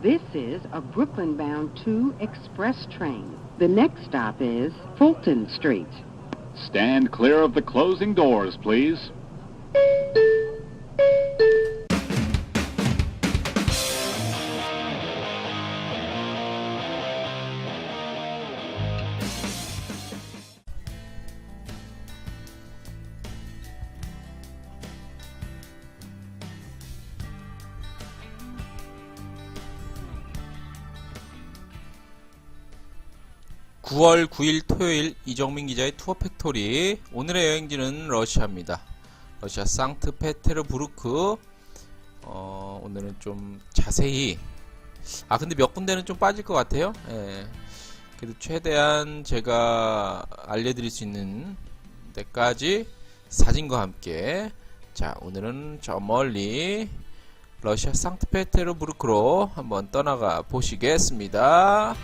This is a Brooklyn-bound 2 express train. The next stop is Fulton Street. Stand clear of the closing doors, please. (9월 9일) 토요일 이정민 기자의 투어 팩토리. 오늘의 여행지는 러시아입니다. 러시아 상트페테르부르크. 오늘은 좀 자세히 근데 몇 군데는 좀 빠질 것 같아요. 예. 그래도 최대한 제가 알려드릴 수 있는 데까지 사진과 함께, 자, 오늘은 저 멀리 러시아 상트페테르부르크로 한번 떠나가 보시겠습니다.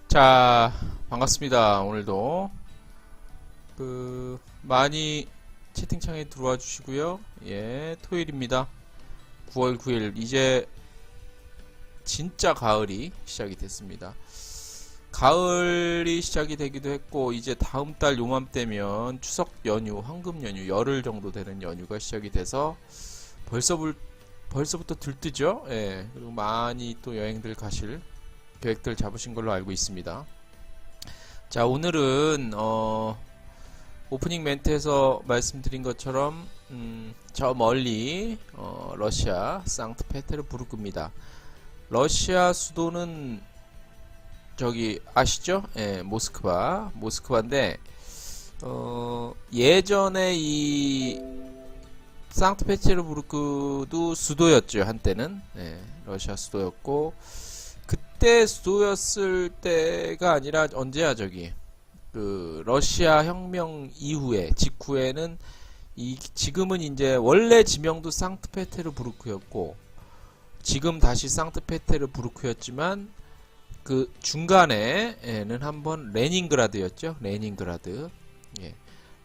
자, 반갑습니다. 오늘도 많이 채팅창에 들어와 주시고요. 예, 토요일입니다. 9월 9일. 이제 진짜 가을이 시작이 됐습니다. 가을이 시작이 되기도 했고, 이제 다음 달 요맘때면 추석 연휴, 황금 연휴, 열흘 정도 되는 연휴가 시작이 돼서 벌써부터 들뜨죠. 예, 그리고 많이 또 여행들 가실 계획들 잡으신 걸로 알고 있습니다. 자, 오늘은 오프닝 멘트에서 말씀드린 것처럼 저 멀리 러시아 상트페테르부르크입니다. 러시아 수도는 저기 아시죠? 예, 모스크바인데 예전에 이 상트페테르부르크도 수도였죠. 한때는. 예, 러시아 수도였고, 그때 수도였을 때가 아니라 언제야, 저기 러시아 혁명 이후에, 직후에는 지금은 이제 원래 지명도 상트페테르부르크였고, 지금 다시 상트페테르부르크였지만 그 중간에는 한번 레닌그라드였죠. 레닌그라드. 예.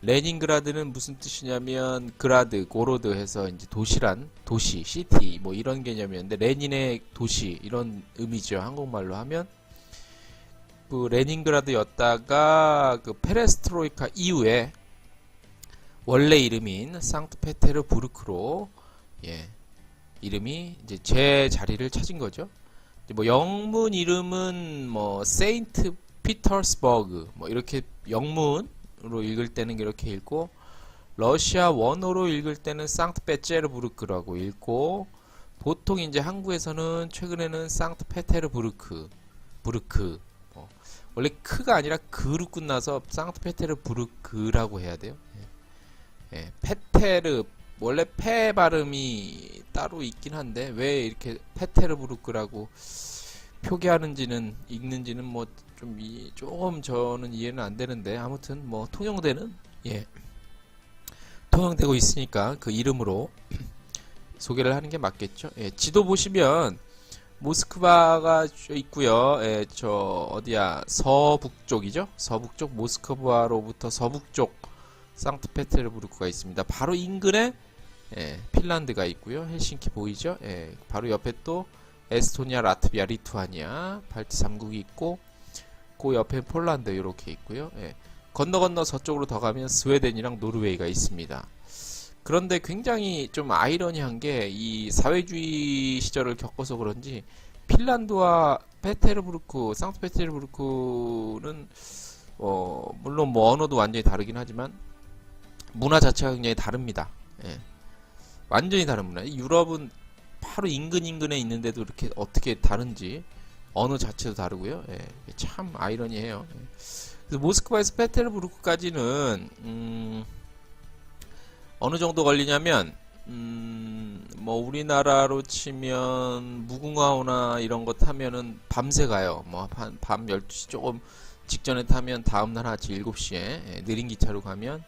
레닌그라드는 무슨 뜻이냐면 그라드, 고로드 해서 이제 도시, 시티 뭐 이런 개념이었는데, 레닌의 도시 이런 의미죠. 한국말로 하면 그 레닌그라드였다가 그 페레스트로이카 이후에 원래 이름인 상트페테르부르크로, 예, 이름이 이제 제 자리를 찾은 거죠. 뭐 영문 이름은 뭐 세인트 피터스버그 뭐 이렇게 영문으로 읽을 때는 이렇게 읽고, 러시아 원어로 읽을 때는 상트페테르부르크라고 읽고, 보통 이제 한국에서는 최근에는 상트페테르부르크 원래 크가 아니라 그로 끝나서 상트페테르부르크라고 해야 돼요. 예. 예, 페테르 원래 페 발음이 따로 있긴 한데 왜 이렇게 페테르부르크라고 표기하는지는, 읽는지는 뭐 조금 저는 이해는 안 되는데, 아무튼 뭐 통용되고 있으니까 그 이름으로 소개를 하는 게 맞겠죠. 예, 지도 보시면 모스크바가 있고요. 예, 저 어디야, 서북쪽이죠. 서북쪽, 모스크바로부터 서북쪽 상트페테르부르크가 있습니다. 바로 인근에 핀란드가 있고요. 헬싱키 보이죠? 예, 바로 옆에 또 에스토니아, 라트비아, 리투아니아, 발트 3국이 있고, 그 옆에 폴란드 이렇게 있고요. 예, 건너 서쪽으로 더 가면 스웨덴이랑 노르웨이가 있습니다. 그런데 굉장히 좀 아이러니한 게, 이 사회주의 시절을 겪어서 그런지 핀란드와 상트페테르부르크는 물론 뭐 언어도 완전히 다르긴 하지만 문화 자체가 굉장히 다릅니다. 예. 완전히 다른 문화. 유럽은 바로 인근에 있는데도 이렇게 어떻게 다른지, 언어 자체도 다르고요. 예. 참 아이러니해요. 예. 그래서 모스크바에서 페테르부르크까지는 어느 정도 걸리냐면 뭐 우리나라로 치면 무궁화호나 이런 거 타면은 밤새 가요. 뭐 밤 12시 조금 직전에 타면 다음날 아침 7시에 느린 기차로 가면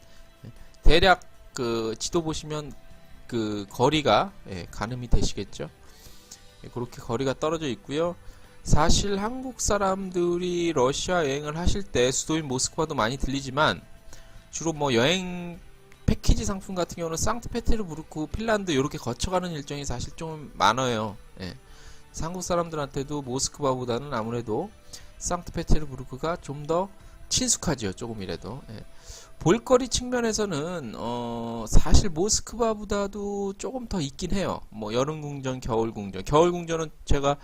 대략 그 지도 보시면 그 거리가 가늠이 되시겠죠. 그렇게 거리가 떨어져 있고요. 사실 한국 사람들이 러시아 여행을 하실 때 수도인 모스크바도 많이 들리지만 주로 뭐 여행 패키지 상품 같은 경우는 상트페테르부르크, 핀란드 이렇게 거쳐가는 일정이 사실 좀 많아요. 한국 사람들한테도 모스크바보다는 아무래도 상트페테르부르크가 좀 더 친숙하지요. 조금이라도. 볼거리 측면에서는 사실 모스크바보다도 조금 더 있긴 해요. 뭐 여름궁전, 겨울궁전. 겨울궁전은 제가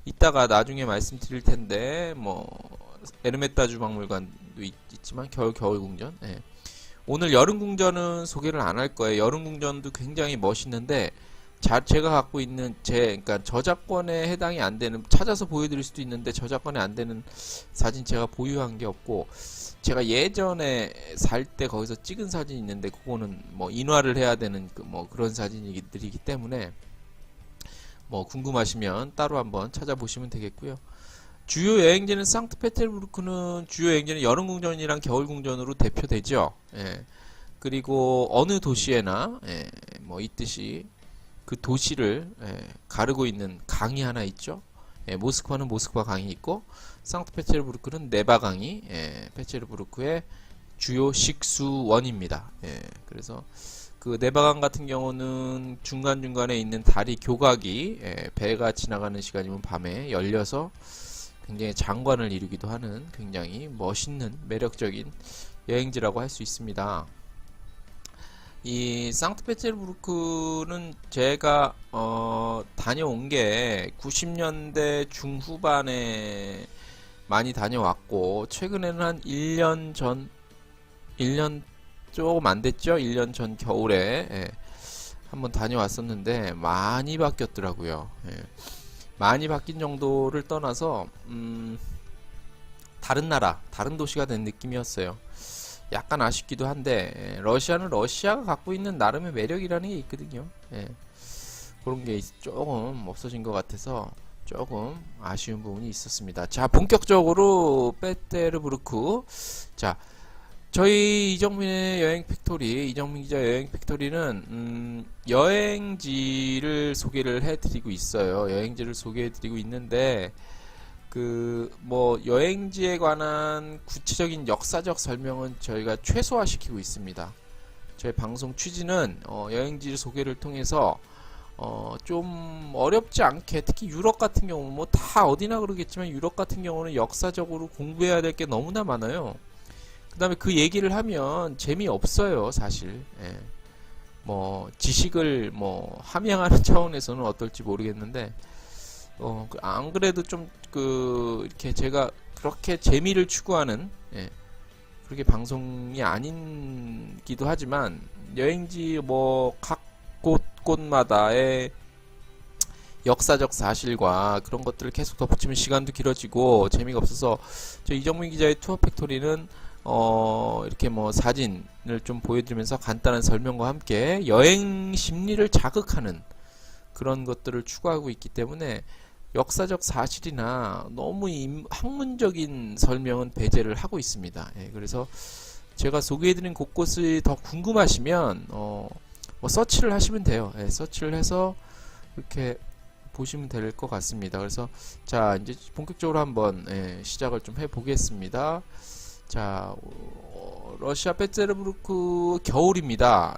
이따가 나중에 말씀드릴 텐데 뭐 에르메타주 박물관도 있지만 겨울궁전. 오늘 여름궁전은 소개를 안 할 거예요. 여름궁전도 굉장히 멋있는데 제가 갖고 있는 그러니까 저작권에 해당이 안 되는, 찾아서 보여드릴 수도 있는데 저작권에 안 되는 사진 제가 보유한 게 없고, 제가 예전에 살 때 거기서 찍은 사진이 있는데 그거는 뭐 인화를 해야 되는 뭐 그런 사진들이기 때문에 뭐 궁금하시면 따로 한번 찾아보시면 되겠고요. 주요 여행지는 상트페테르부르크는 주요 여행지는 여름궁전이랑 겨울궁전으로 대표되죠. 그리고 어느 도시에나 뭐 있듯이 그 도시를 가르고 있는 강이 하나 있죠. 모스크바는 모스크바 강이 있고 상트페테르부르크는 네바 강이 페테르부르크의 주요 식수원입니다. 그래서 그 네바강 같은 경우는 중간중간에 있는 다리 교각이 배가 지나가는 시간이면 밤에 열려서 굉장히 장관을 이루기도 하는 굉장히 멋있는 매력적인 여행지라고 할 수 있습니다. 이 상트페테르부르크는 제가 다녀온 게 90년대 중후반에 많이 다녀왔고, 최근에는 한 1년 조금 안 됐죠? 1년 전 겨울에 한번 다녀왔었는데 많이 바뀌었더라고요. 많이 바뀐 정도를 떠나서 다른 나라, 다른 도시가 된 느낌이었어요. 약간 아쉽기도 한데 러시아는 러시아가 갖고 있는 나름의 매력이라는 게 있거든요. 그런 게 조금 없어진 것 같아서 조금 아쉬운 부분이 있었습니다. 자, 본격적으로 페테르부르크. 자, 저희 이정민의 여행 팩토리, 이정민 기자 여행 팩토리는 여행지를 소개를 해드리고 있어요. 여행지를 소개해드리고 있는데 뭐 여행지에 관한 구체적인 역사적 설명은 저희가 최소화시키고 있습니다. 저희 방송 취지는 여행지 소개를 통해서 좀 어렵지 않게, 특히 유럽 같은 경우 뭐 다 어디나 그러겠지만 유럽 같은 경우는 역사적으로 공부해야 될 게 너무나 많아요. 그 다음에 그 얘기를 하면 재미없어요, 사실. 뭐 지식을 뭐 함양하는 차원에서는 어떨지 모르겠는데 안 그래도 좀 이렇게 제가 그렇게 재미를 추구하는 그렇게 방송이 아닌기도 하지만, 여행지 뭐 각 곳곳마다의 역사적 사실과 그런 것들을 계속 덧붙이면 시간도 길어지고 재미가 없어서, 저 이정민 기자의 투어 팩토리는 이렇게 뭐 사진을 좀 보여드리면서 간단한 설명과 함께 여행 심리를 자극하는 그런 것들을 추구하고 있기 때문에 역사적 사실이나 너무 학문적인 설명은 배제를 하고 있습니다. 그래서 제가 소개해드린 곳곳이 더 궁금하시면 뭐 서치를 하시면 돼요. 서치를 해서 이렇게 보시면 될 것 같습니다. 그래서 자, 이제 본격적으로 한번 시작을 좀 해보겠습니다. 자, 러시아 페테르부르크 겨울입니다.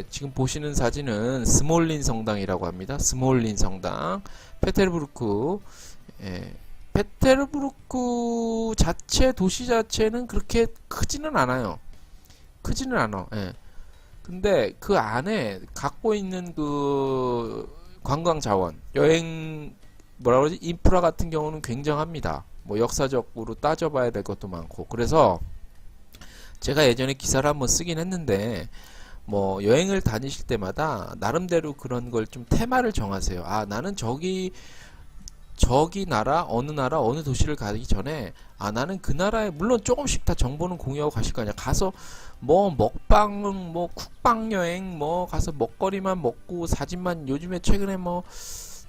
지금 보시는 사진은 스몰린 성당이라고 합니다. 스몰린 성당. 페테르부르크. 페테르부르크 자체, 도시 자체는 그렇게 크지는 않아요. 크지는 않아. 근데 그 안에 갖고 있는 그 관광 자원, 여행 뭐라 그러지? 인프라 같은 경우는 굉장합니다. 뭐 역사적으로 따져봐야 될 것도 많고. 그래서 제가 예전에 기사를 한번 쓰긴 했는데, 뭐 여행을 다니실 때마다 나름대로 그런 걸 좀 테마를 정하세요. 아, 나는 저기 저기 나라, 어느 도시를 가기 전에, 아, 나는 그 나라에, 물론 조금씩 다 정보는 공유하고 가실 거 아니야. 가서, 뭐, 먹방, 뭐, 국방 여행, 뭐, 가서 먹거리만 먹고, 사진만, 요즘에 최근에 뭐,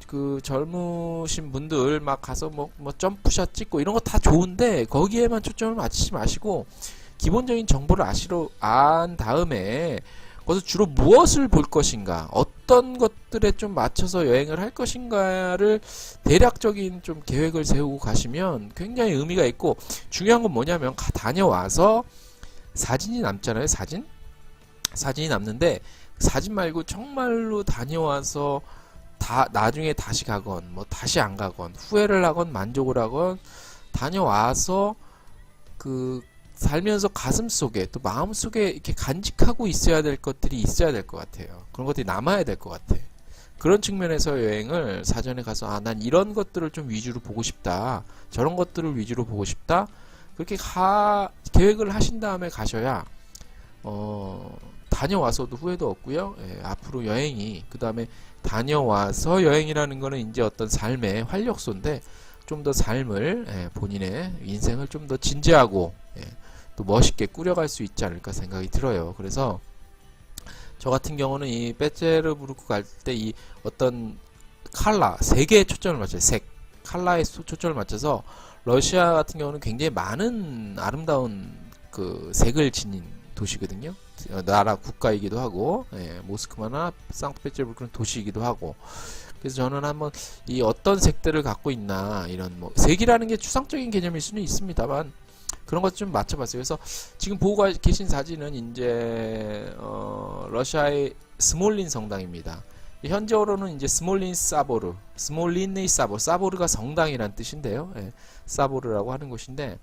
그, 젊으신 분들, 막 가서 뭐, 점프샷 찍고, 이런 거 다 좋은데, 거기에만 초점을 맞추지 마시고, 기본적인 정보를 안 다음에, 거기서 주로 무엇을 볼 것인가, 어떤 것들에 좀 맞춰서 여행을 할 것인가를 대략적인 좀 계획을 세우고 가시면 굉장히 의미가 있고, 중요한 건 뭐냐면 다녀와서 사진이 남잖아요. 사진이 남는데, 사진 말고 정말로 다녀와서 나중에 다시 가건 뭐 다시 안 가건 후회를 하건 만족을 하건, 다녀와서 그 살면서 가슴 속에 또 마음 속에 이렇게 간직하고 있어야 될 것들이 있어야 될 것 같아요. 그런 것들이 남아야 될 것 같아. 그런 측면에서 여행을 사전에 가서, 아, 난 이런 것들을 좀 위주로 보고 싶다, 저런 것들을 위주로 보고 싶다, 그렇게 계획을 하신 다음에 가셔야 다녀와서도 후회도 없고요. 예, 앞으로 여행이, 그 다음에 다녀와서 여행이라는 거는 이제 어떤 삶의 활력소인데, 좀 더 삶을, 본인의 인생을 좀 더 진지하고, 또 멋있게 꾸려갈 수 있지 않을까 생각이 들어요. 그래서 저 같은 경우는 이 페테르부르크 갈 때 이 어떤 색에 초점을 맞춰요. 컬러에 초점을 맞춰서, 러시아 같은 경우는 굉장히 많은 아름다운 그 색을 지닌 도시거든요. 나라 국가이기도 하고, 모스크바나 상트페테르부르크는 도시이기도 하고. 그래서 저는 한번 이 어떤 색들을 갖고 있나, 이런 뭐 색이라는 게 추상적인 개념일 수는 있습니다만, 그런 것 좀 맞춰봤어요. 그래서 지금 보고 계신 사진은 이제 러시아의 스몰린 성당입니다. 현재로는 이제 스몰린 사보르, 사보르가 성당이란 뜻인데요. 사보르라고 하는 곳인데,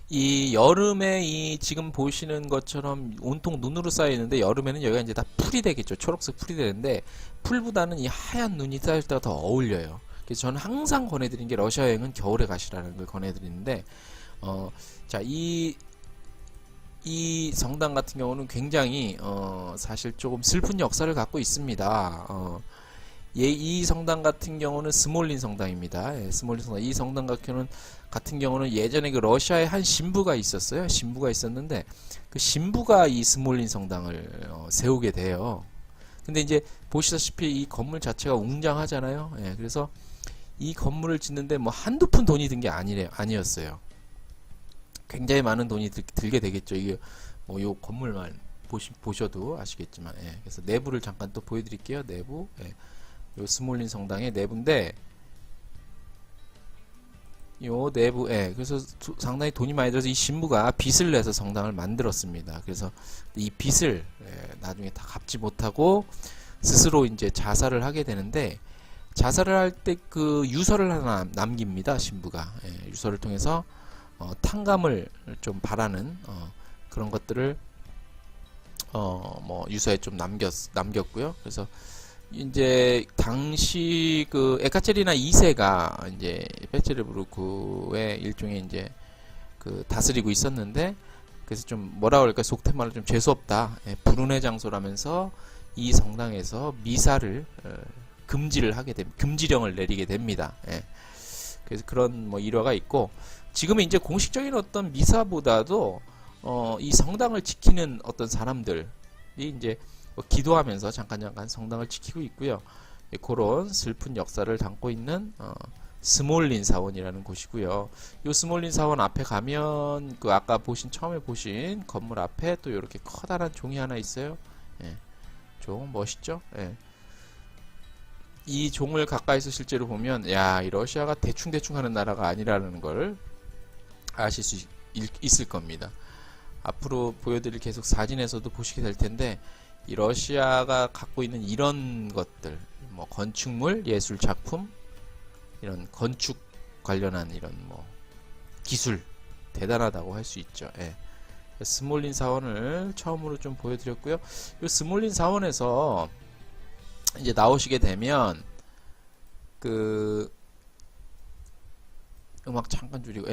이 여름에 이 지금 보시는 것처럼 온통 눈으로 쌓여 있는데, 여름에는 여기가 이제 다 풀이 되겠죠. 초록색 풀이 되는데, 풀보다는 이 하얀 눈이 쌓일 때가 더 어울려요. 그래서 저는 항상 권해드리는 게, 러시아 여행은 겨울에 가시라는 걸 권해드리는데, 자, 이 성당 같은 경우는 굉장히 사실 조금 슬픈 역사를 갖고 있습니다. 이 성당 같은 경우는 스몰린 성당입니다. 스몰린 성당. 이 성당 같은 경우는 예전에 그 러시아에 한 신부가 있었어요. 신부가 있었는데, 그 신부가 이 스몰린 성당을 세우게 돼요. 근데 이제 보시다시피 이 건물 자체가 웅장하잖아요. 그래서 이 건물을 짓는데 뭐 한두 푼 돈이 든 게 아니었어요. 굉장히 많은 돈이 들게 되겠죠. 이게 뭐 요 건물만 보셔도 아시겠지만, 그래서 내부를 잠깐 또 보여드릴게요. 내부, 요 스몰린 성당의 내부인데, 요 내부, 그래서 상당히 돈이 많이 들어서 이 신부가 빚을 내서 성당을 만들었습니다. 그래서 이 빚을 나중에 다 갚지 못하고 스스로 이제 자살을 하게 되는데, 자살을 할 때 그 유서를 하나 남깁니다. 신부가. 유서를 통해서 탕감을 좀 바라는 그런 것들을 뭐 유서에 좀 남겼고요. 그래서 이제 당시 그 에카체리나 2세가 이제 페테르부르크의 일종의 이제 그 다스리고 있었는데, 그래서 좀 뭐라 그럴까, 속된 말로 좀 재수없다, 불운의 장소라면서 이 성당에서 미사를 금지령을 내리게 됩니다. 그래서 그런 뭐 일화가 있고, 지금은 이제 공식적인 어떤 미사보다도 이 성당을 지키는 어떤 사람들이 이제 뭐 기도하면서 잠깐 성당을 지키고 있고요. 그런 슬픈 역사를 담고 있는 스몰린 사원이라는 곳이고요. 이 스몰린 사원 앞에 가면 그 아까 처음에 보신 건물 앞에 또 이렇게 커다란 종이 하나 있어요. 종 멋있죠? 이 종을 가까이서 실제로 보면, 야, 이 러시아가 대충 하는 나라가 아니라는 걸 아실 수 있을 겁니다. 앞으로 보여드릴 계속 사진에서도 보시게 될 텐데, 이 러시아가 갖고 있는 이런 것들, 뭐 건축물, 예술 작품, 이런 건축 관련한 이런 뭐 기술, 대단하다고 할 수 있죠. 스몰린 사원을 처음으로 좀 보여드렸고요. 이 스몰린 사원에서 이제 나오시게 되면 그 음악 잠깐 줄이고,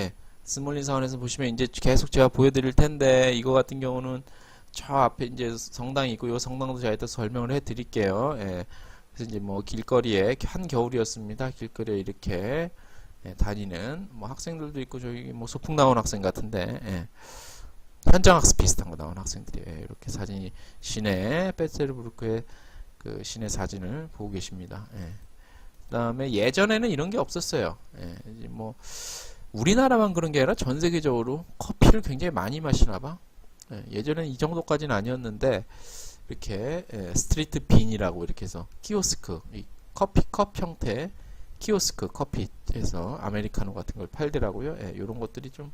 스몰린 사원에서 보시면 이제 계속 제가 보여드릴 텐데, 이거 같은 경우는 저 앞에 이제 성당이 있고, 이 성당도 제가 이따 설명을 해드릴게요. 그래서 이제 뭐 길거리에 한겨울이었습니다. 길거리에 이렇게 다니는 뭐 학생들도 있고 저기 뭐 소풍 나온 학생 같은데 현장 학습 비슷한 거 나온 학생들이 이렇게 사진이 시내 페테르부르크의 그 시내 사진을 보고 계십니다. 그다음에 예전에는 이런 게 없었어요. 이제 뭐 우리나라만 그런 게 아니라 전 세계적으로 커피를 굉장히 많이 마시나 봐. 예전에는 이 정도까지는 아니었는데 이렇게 스트리트 빈이라고 이렇게 해서 키오스크, 이 커피컵 형태 키오스크 커피에서 아메리카노 같은 걸 팔더라고요. 이런 것들이 좀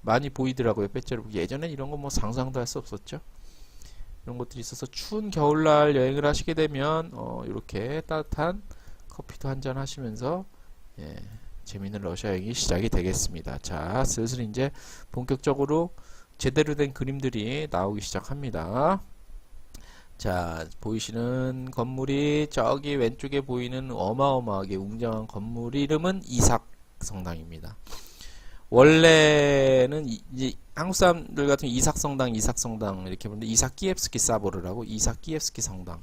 많이 보이더라고요. 빼째로 예전에 이런 거 뭐 상상도 할 수 없었죠. 이런 것들이 있어서 추운 겨울날 여행을 하시게 되면 이렇게 따뜻한 커피도 한잔 하시면서 재미있는 러시아 여행이 시작이 되겠습니다. 자, 슬슬 이제 본격적으로 제대로 된 그림들이 나오기 시작합니다. 자, 보이시는 건물이 저기 왼쪽에 보이는 어마어마하게 웅장한 건물 이름은 이삭 성당입니다. 원래는 이제 한국 사람들 같은 이삭 성당 이렇게 부르는데 이삭 키옙스키 사보르라고 이삭 키옙스키 성당,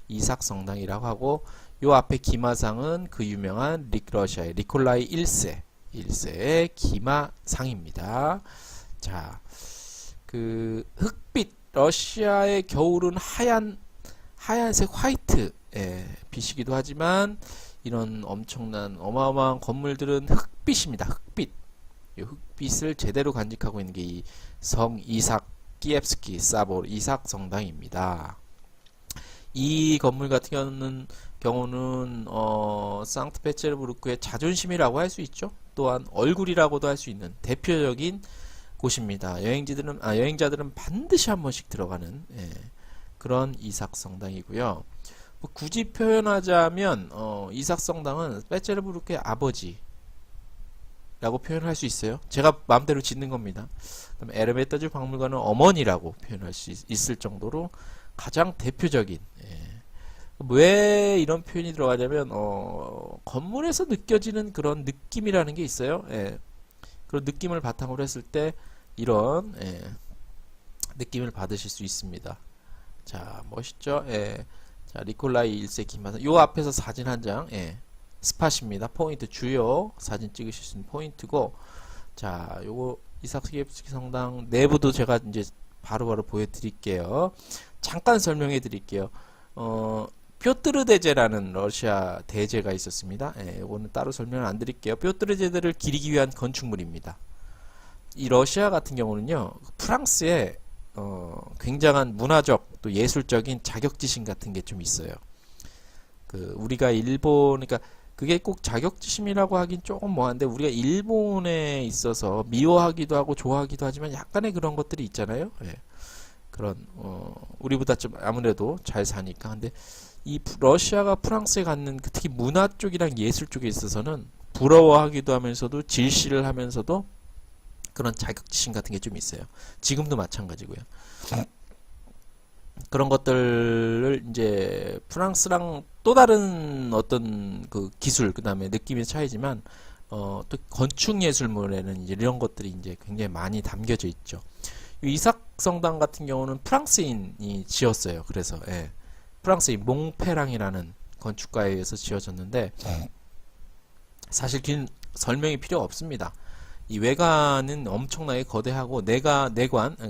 이삭 성당이라고 하고 요 앞에 기마상은 그 유명한 러시아의 니콜라이 1세의 기마상입니다. 자, 그 흑빛 러시아의 겨울은 하얀색 화이트 빛이기도 하지만 이런 엄청난 어마어마한 건물들은 흑빛입니다. 흑빛. 이 흑빛을 제대로 간직하고 있는 게 이 성 이삭 키옙스키 사보르 이삭 성당입니다. 이 건물 같은 경우는 상트페테르부르크의 자존심이라고 할 수 있죠. 또한 얼굴이라고도 할 수 있는 대표적인 곳입니다. 여행자들은 반드시 한 번씩 들어가는 그런 이삭 성당이고요. 뭐 굳이 표현하자면 이삭 성당은 페테르부르크의 아버지라고 표현할 수 있어요. 제가 마음대로 짓는 겁니다. 그다음에 에르메타주 박물관은 어머니라고 표현할 수 있을 정도로 가장 대표적인 왜 이런 표현이 들어가냐면 건물에서 느껴지는 그런 느낌이라는 게 있어요. 그런 느낌을 바탕으로 했을 때 이런 느낌을 받으실 수 있습니다. 자, 멋있죠? 자, 니콜라이 1세 기마상 요 앞에서 사진 한 장 스팟입니다. 포인트 주요 사진 찍으실 수 있는 포인트고, 자, 요거 이삭 키옙스키 성당 내부도 제가 이제 바로바로 보여드릴게요. 잠깐 설명해 드릴게요. 뾰트르 대제라는 러시아 대제가 있었습니다. 이거는 따로 설명을 안 드릴게요. 뾰트르 대제를 기리기 위한 건축물입니다. 이 러시아 같은 경우는요, 프랑스에 굉장한 문화적 또 예술적인 자격지심 같은 게 좀 있어요. 그 우리가 일본, 그러니까 그게 꼭 자격지심이라고 하긴 조금 뭐한데 우리가 일본에 있어서 미워하기도 하고 좋아하기도 하지만 약간의 그런 것들이 있잖아요. 그런 우리보다 좀 아무래도 잘 사니까. 근데 이 러시아가 프랑스에 갖는 특히 문화 쪽이랑 예술 쪽에 있어서는 부러워하기도 하면서도 질시를 하면서도 그런 자격지심 같은 게 좀 있어요. 지금도 마찬가지고요. 그런 것들을 이제 프랑스랑 또 다른 어떤 그 기술, 그 다음에 느낌의 차이지만 또 건축 예술물에는 이제 이런 것들이 이제 굉장히 많이 담겨져 있죠. 이삭 성당 같은 경우는 프랑스인이 지었어요. 그래서 프랑스인 몽페랑이라는 건축가에 의해서 지어졌는데 사실 긴 설명이 필요 없습니다. 이 외관은 엄청나게 거대하고 내관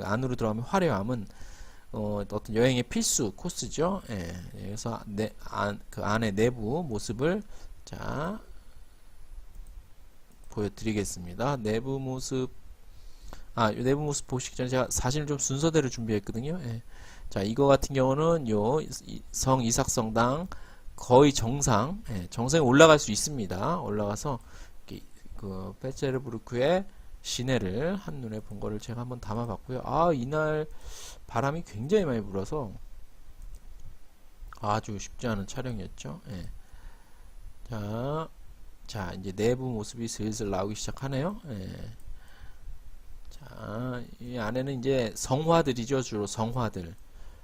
안으로 들어가면 화려함은 어떤 여행의 필수 코스죠. 그래서 그 안의 내부 모습을 자 보여드리겠습니다. 내부 모습 내부 모습 보시기 전에 제가 사진을 좀 순서대로 준비했거든요. 자, 이거 같은 경우는 성 이삭 성당 거의 정상에 올라갈 수 있습니다. 올라가서 그 페테르부르크의 시내를 한눈에 본 거를 제가 한번 담아봤고요. 이날 바람이 굉장히 많이 불어서 아주 쉽지 않은 촬영이었죠. 자, 이제 내부 모습이 슬슬 나오기 시작하네요. 자, 이 안에는 이제 성화들이죠. 주로 성화들.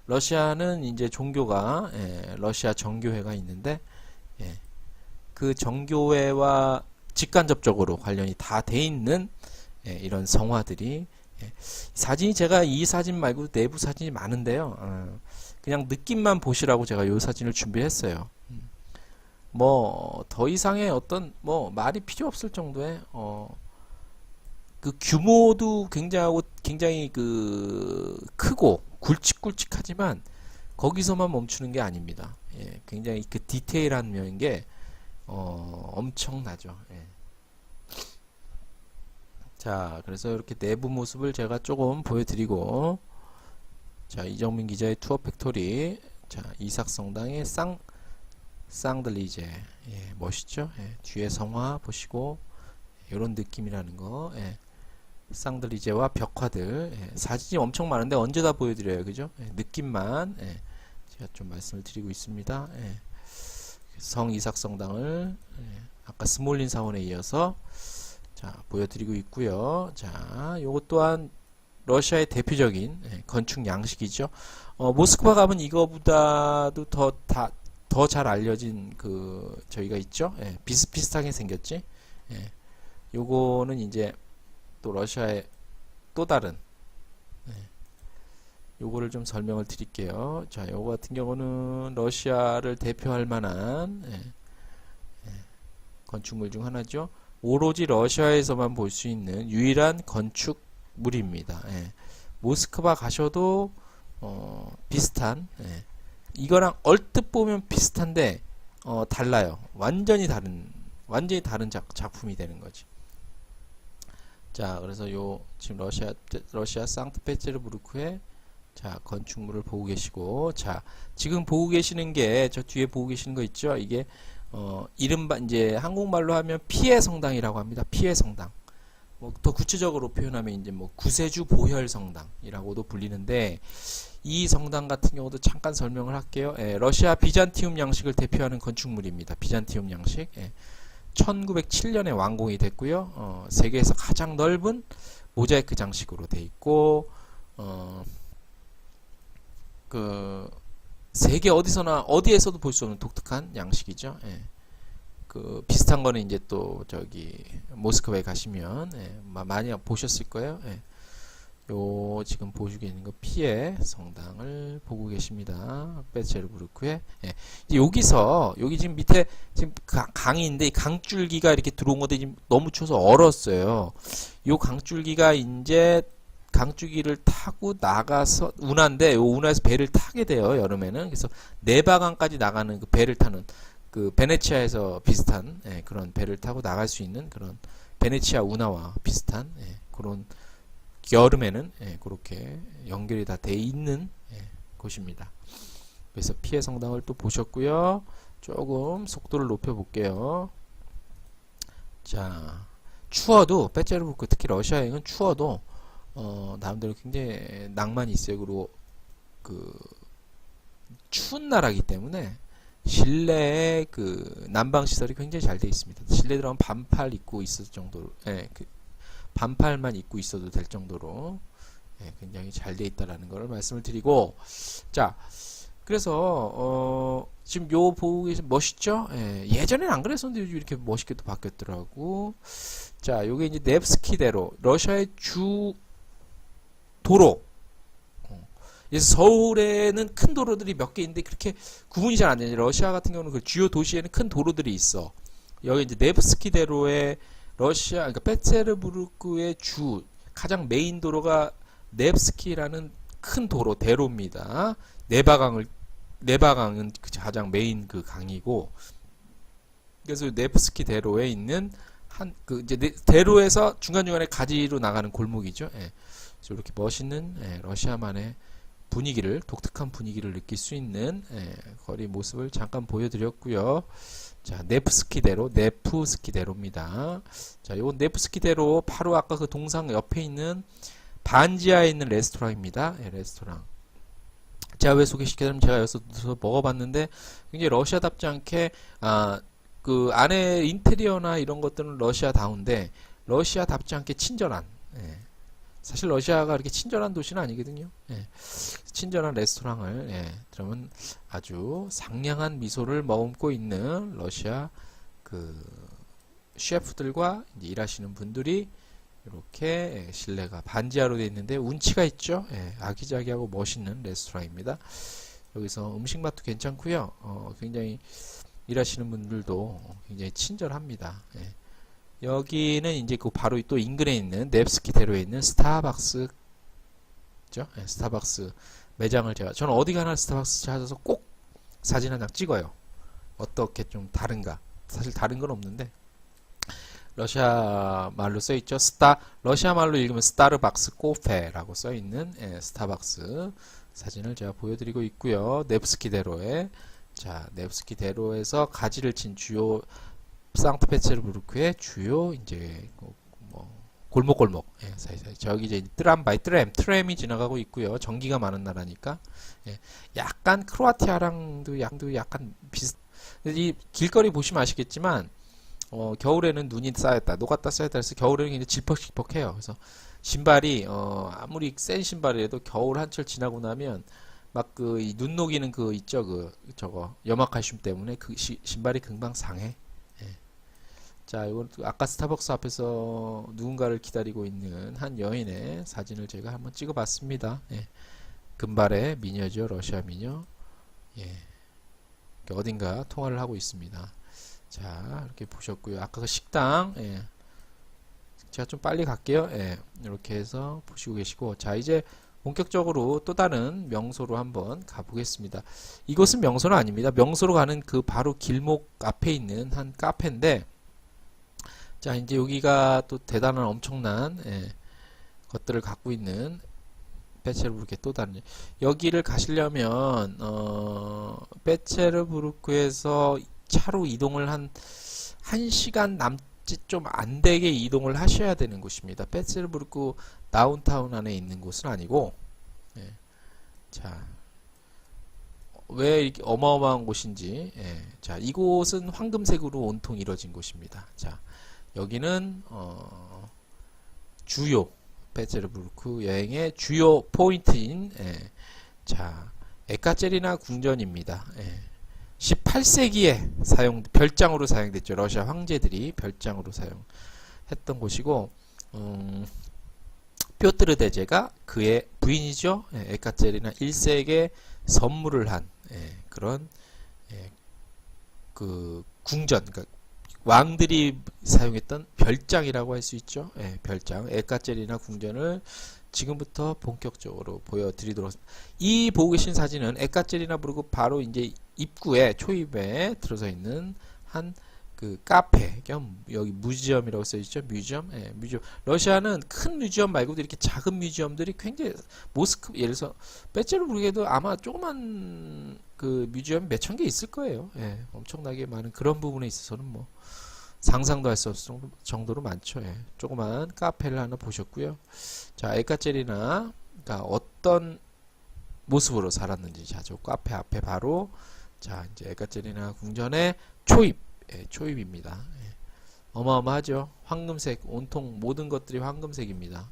러시아는 이제 종교가 러시아 정교회가 있는데 그 정교회와 직간접적으로 관련이 다 돼 있는 이런 성화들이 사진이 제가 이 사진 말고 내부 사진이 많은데요. 그냥 느낌만 보시라고 제가 이 사진을 준비했어요. 뭐 더 이상의 어떤 뭐 말이 필요 없을 정도의 그 규모도 굉장히 그 크고 굵직굵직하지만 거기서만 멈추는 게 아닙니다. 예, 굉장히 그 디테일한 면인 게 엄청나죠. 예. 자, 그래서 이렇게 내부 모습을 제가 조금 보여드리고, 자, 이정민 기자의 투어 팩토리, 자, 이삭성당의 쌍들리제, 예, 멋있죠? 예, 뒤에 성화 보시고, 이런 느낌이라는 거, 예, 쌍들리제와 벽화들, 예, 사진이 엄청 많은데 언제 다 보여드려요, 그죠? 예, 느낌만, 예, 제가 좀 말씀을 드리고 있습니다. 예, 성 이삭성당을, 예, 아까 스몰린 사원에 이어서, 자, 보여드리고 있고요. 자, 요것 또한 러시아의 대표적인 건축 양식이죠. 모스크바 가면 이거보다도 더 잘 알려진 그 저희가 있죠. 예, 비슷비슷하게 생겼지. 예, 요거는 이제 또 러시아의 또 다른 요거를 좀 설명을 드릴게요. 자, 요거 같은 경우는 러시아를 대표할 만한 건축물 중 하나죠. 오로지 러시아에서만 볼 수 있는 유일한 건축물입니다. 예. 모스크바 가셔도 비슷한, 예. 이거랑 얼뜻 보면 비슷한데 달라요. 완전히 다른 작품이 되는 거지. 자, 그래서 요 지금 러시아 상트페테르부르크의 자, 건축물을 보고 계시고, 자, 지금 보고 계시는 게 저 뒤에 보고 계시는 거 있죠? 이게 이른바 이제 한국말로 하면 피해 성당이라고 합니다. 피해 성당. 뭐 더 구체적으로 표현하면 이제 뭐 구세주 보혈 성당이라고도 불리는데, 이 성당 같은 경우도 잠깐 설명을 할게요. 예, 러시아 비잔티움 양식을 대표하는 건축물입니다. 비잔티움 양식. 예, 1907년에 완공이 됐고요. 세계에서 가장 넓은 모자이크 장식으로 돼 있고, 그 세계 어디에서도 볼 수 없는 독특한 양식이죠. 예. 그 비슷한 거는 이제 또 저기 모스크바에 가시면 많이 보셨을 거예요. 예. 요 지금 보시고 있는 거 피해 성당을 보고 계십니다. 페테르부르크에. 예. 여기 지금 밑에 지금 강인데 이 강줄기가 이렇게 들어온 건데 지금 너무 추워서 얼었어요. 요 강줄기가 이제 강줄기를 타고 나가서 운하인데 요 운하에서 배를 타게 돼요. 여름에는. 그래서 네바강까지 나가는 그 배를 타는 그 베네치아에서 비슷한 그런 배를 타고 나갈 수 있는 그런 베네치아 운하와 비슷한 그런 여름에는 그렇게 연결이 다 돼 있는 곳입니다. 그래서 피해 성당을 또 보셨고요. 조금 속도를 높여 볼게요. 자, 추워도 페테르부르크 특히 러시아 여행은 추워도 나름대로 굉장히 낭만이 있어요. 그리고 그 추운 나라이기 때문에 실내에 그 난방 시설이 굉장히 잘 되어 있습니다. 실내 들어가면 반팔 입고 있을 정도로, 반팔만 입고 있어도 될 정도로 굉장히 잘 되어 있다라는 걸 말씀을 드리고, 자, 그래서 지금 요 보고 계신 멋있죠? 예전에는 안 그랬었는데 요즘 이렇게 멋있게 또 바뀌었더라고. 자, 요게 이제 네브스키대로 러시아의 주 도로. 그래서 서울에는 큰 도로들이 몇 개 있는데 그렇게 구분이 잘 안 되죠. 러시아 같은 경우는 그 주요 도시에는 큰 도로들이 있어. 여기 이제 네브스키대로의 러시아, 그러니까 페테르부르크의 가장 메인 도로가 네브스키라는 큰 대로입니다. 네바강은 가장 메인 그 강이고, 그래서 네브스키 대로에 있는 이제 대로에서 중간중간에 가지로 나가는 골목이죠. 그래서 이렇게 멋있는 러시아만의 독특한 분위기를 느낄 수 있는 거리 모습을 잠깐 보여드렸고요. 자, 네프스키대로입니다. 자, 요 네프스키대로 바로 아까 그 동상 옆에 있는 반지하에 있는 레스토랑입니다. 레스토랑. 제가 왜 소개시켜드리면 제가 여기서 먹어봤는데 굉장히 러시아답지 않게 그 안에 인테리어나 이런 것들은 러시아다운데 러시아답지 않게 친절한. 사실 러시아가 그렇게 친절한 도시는 아니거든요. 친절한 레스토랑을 그러면 아주 상냥한 미소를 머금고 있는 러시아 그 셰프들과 이제 일하시는 분들이 이렇게 실내가 반지하로 되어 있는데 운치가 있죠. 아기자기하고 멋있는 레스토랑입니다. 여기서 음식 맛도 괜찮고요. 굉장히 일하시는 분들도 굉장히 친절합니다. 예. 여기는 이제 그 바로 또 인근에 있는 넵스키 대로에 있는 스타벅스, 죠? 예, 스타벅스 매장을 저는 어디 가나 스타벅스 찾아서 꼭 사진 한 장 찍어요. 어떻게 좀 다른가? 사실 다른 건 없는데 러시아 말로 써 있죠. 러시아 말로 읽으면 스타르박스 코페라고 써 있는 스타벅스 사진을 제가 보여드리고 있고요. 네브스키 대로에 자 네브스키 대로에서 가지를 친 주요 상트페테르부르크의 주요 이제 뭐 골목골목 사이사이 저기 이제 트램이 지나가고 있고요. 전기가 많은 나라니까 약간 크로아티아랑도 약간 비슷. 이 길거리 보시면 아시겠지만 겨울에는 눈이 쌓였다, 녹았다 쌓였다 해서 겨울에는 굉장히 질퍽질퍽해요. 그래서 신발이 아무리 센 신발이라도 겨울 한철 지나고 나면 막 그 눈 녹이는 그 있죠, 저거 염화칼슘 때문에 그 신발이 금방 상해. 자, 이건 아까 스타벅스 앞에서 누군가를 기다리고 있는 한 여인의 사진을 제가 한번 찍어봤습니다. 금발의 미녀죠, 러시아 미녀. 어딘가 통화를 하고 있습니다. 자, 이렇게 보셨고요. 아까 그 식당, 제가 좀 빨리 갈게요. 이렇게 해서 보시고 계시고, 자, 이제 본격적으로 또 다른 명소로 한번 가보겠습니다. 이곳은 명소는 아닙니다. 명소로 가는 그 바로 길목 앞에 있는 한 카페인데, 자, 이제 여기가 또 대단한 엄청난 것들을 갖고 있는 페체르부르크의 또 다른 여기를 가시려면 페체르부르크에서 차로 이동을 한 1시간 남짓 좀 안 되게 이동을 하셔야 되는 곳입니다. 페체르부르크 다운타운 안에 있는 곳은 아니고 자, 왜 이렇게 어마어마한 곳인지 자, 이곳은 황금색으로 온통 이루어진 곳입니다. 자, 여기는 주요 페체르부르크 여행의 주요 포인트인 자, 에카제리나 궁전입니다. 18세기에 별장으로 사용됐죠. 러시아 황제들이 별장으로 사용했던 곳이고 뾰트르 대제가 그의 부인이죠. 에카제리나 1세에게 선물을 한 그런 그 궁전, 그러니까 왕들이 사용했던 별장이라고 할 수 있죠. 별장 에카제리나 궁전을 지금부터 본격적으로 보여드리도록 하겠습니다. 이 보고 계신 사진은 에카제리나 부르크 바로 이제 입구에 초입에 들어서 있는 한 그 카페 겸 여기 뮤지엄이라고 써있죠. 뮤지엄. 뮤지엄. 러시아는 큰 뮤지엄 말고도 이렇게 작은 뮤지엄들이 굉장히 예를 들어서 페체르부르크에도 아마 조그만 그 뮤지엄 몇천 개 있을 거예요. 엄청나게 많은 그런 부분에 있어서는 뭐 상상도 할 수 없을 정도로 많죠. 조그만 카페를 하나 보셨고요. 자, 에카제리나가 어떤 모습으로 살았는지 자, 저 카페 앞에 바로 자, 이제 에카제리나 궁전의 초입입니다. 어마어마하죠. 황금색, 온통 모든 것들이 황금색입니다.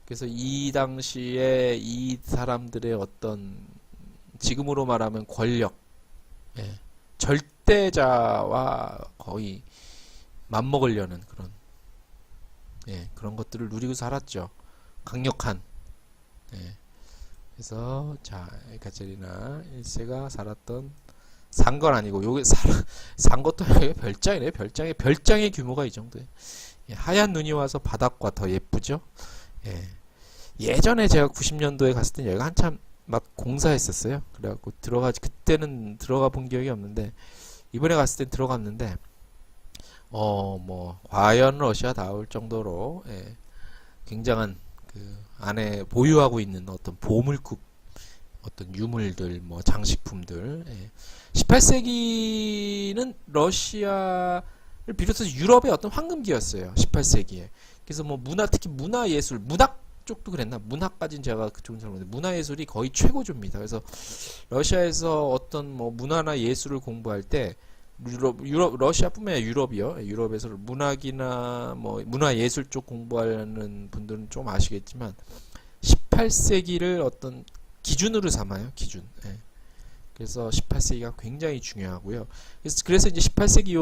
그래서 이 당시에 이 사람들의 어떤 지금으로 말하면 권력, 절대자와 거의 맞먹으려는 그런 것들을 누리고 살았죠. 강력한. 그래서 자, 에카제리나 1세가 살았던 산 건 아니고 요게 산 것도 별장이네. 별장의 규모가 이 정도예요. 하얀 눈이 와서 바닥과 더 예쁘죠. 예전에 제가 90년도에 갔을 때 여기가 한참 막 공사했었어요. 그래갖고 그때는 들어가 본 기억이 없는데 이번에 갔을 때 들어갔는데 뭐 과연 러시아다울 정도로 굉장한 그 안에 보유하고 있는 어떤 보물급 어떤 유물들 뭐 장식품들 18세기는 러시아를 비롯해서 유럽의 어떤 황금기였어요. 18세기에. 그래서 뭐 특히 문화예술, 문학 쪽도 그랬나? 문학까지는 제가 그쪽은 잘 모르는데 문화예술이 거의 최고조입니다. 그래서 러시아에서 어떤 뭐 문화나 예술을 공부할 때 러시아뿐만 아니라 유럽이요. 유럽에서 문학이나 뭐 문화예술 쪽 공부하는 분들은 좀 아시겠지만 18세기를 어떤 기준으로 삼아요. 기준. 그래서 18세기가 굉장히 중요하고요. 그래서 이제 18세기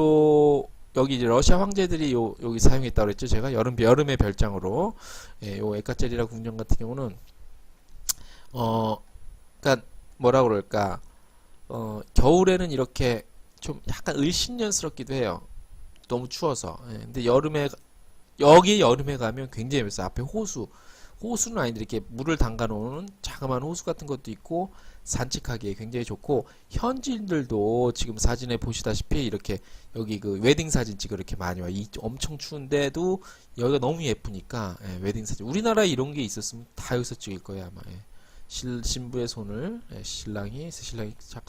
여기 이제 러시아 황제들이 여기 사용했다고 그랬죠. 제가 여름의 별장으로 요 에카제리나 궁전 같은 경우는 그러니까 뭐라 그럴까 겨울에는 이렇게 좀 약간 을신년스럽기도 해요. 너무 추워서. 예, 근데 여기 여름에 가면 굉장히 예뻐요. 앞에 호수는 아닌데 이렇게 물을 담가 놓은 자그마한 호수 같은 것도 있고 산책하기에 굉장히 좋고, 현지인들도 지금 사진에 보시다시피 이렇게 여기 그 웨딩 사진 찍으러 이렇게 많이 와요. 엄청 추운데도 여기가 너무 예쁘니까. 예, 웨딩 사진. 우리나라에 이런 게 있었으면 다 여기서 찍을 거예요, 아마. 예. 신부의 손을 신랑이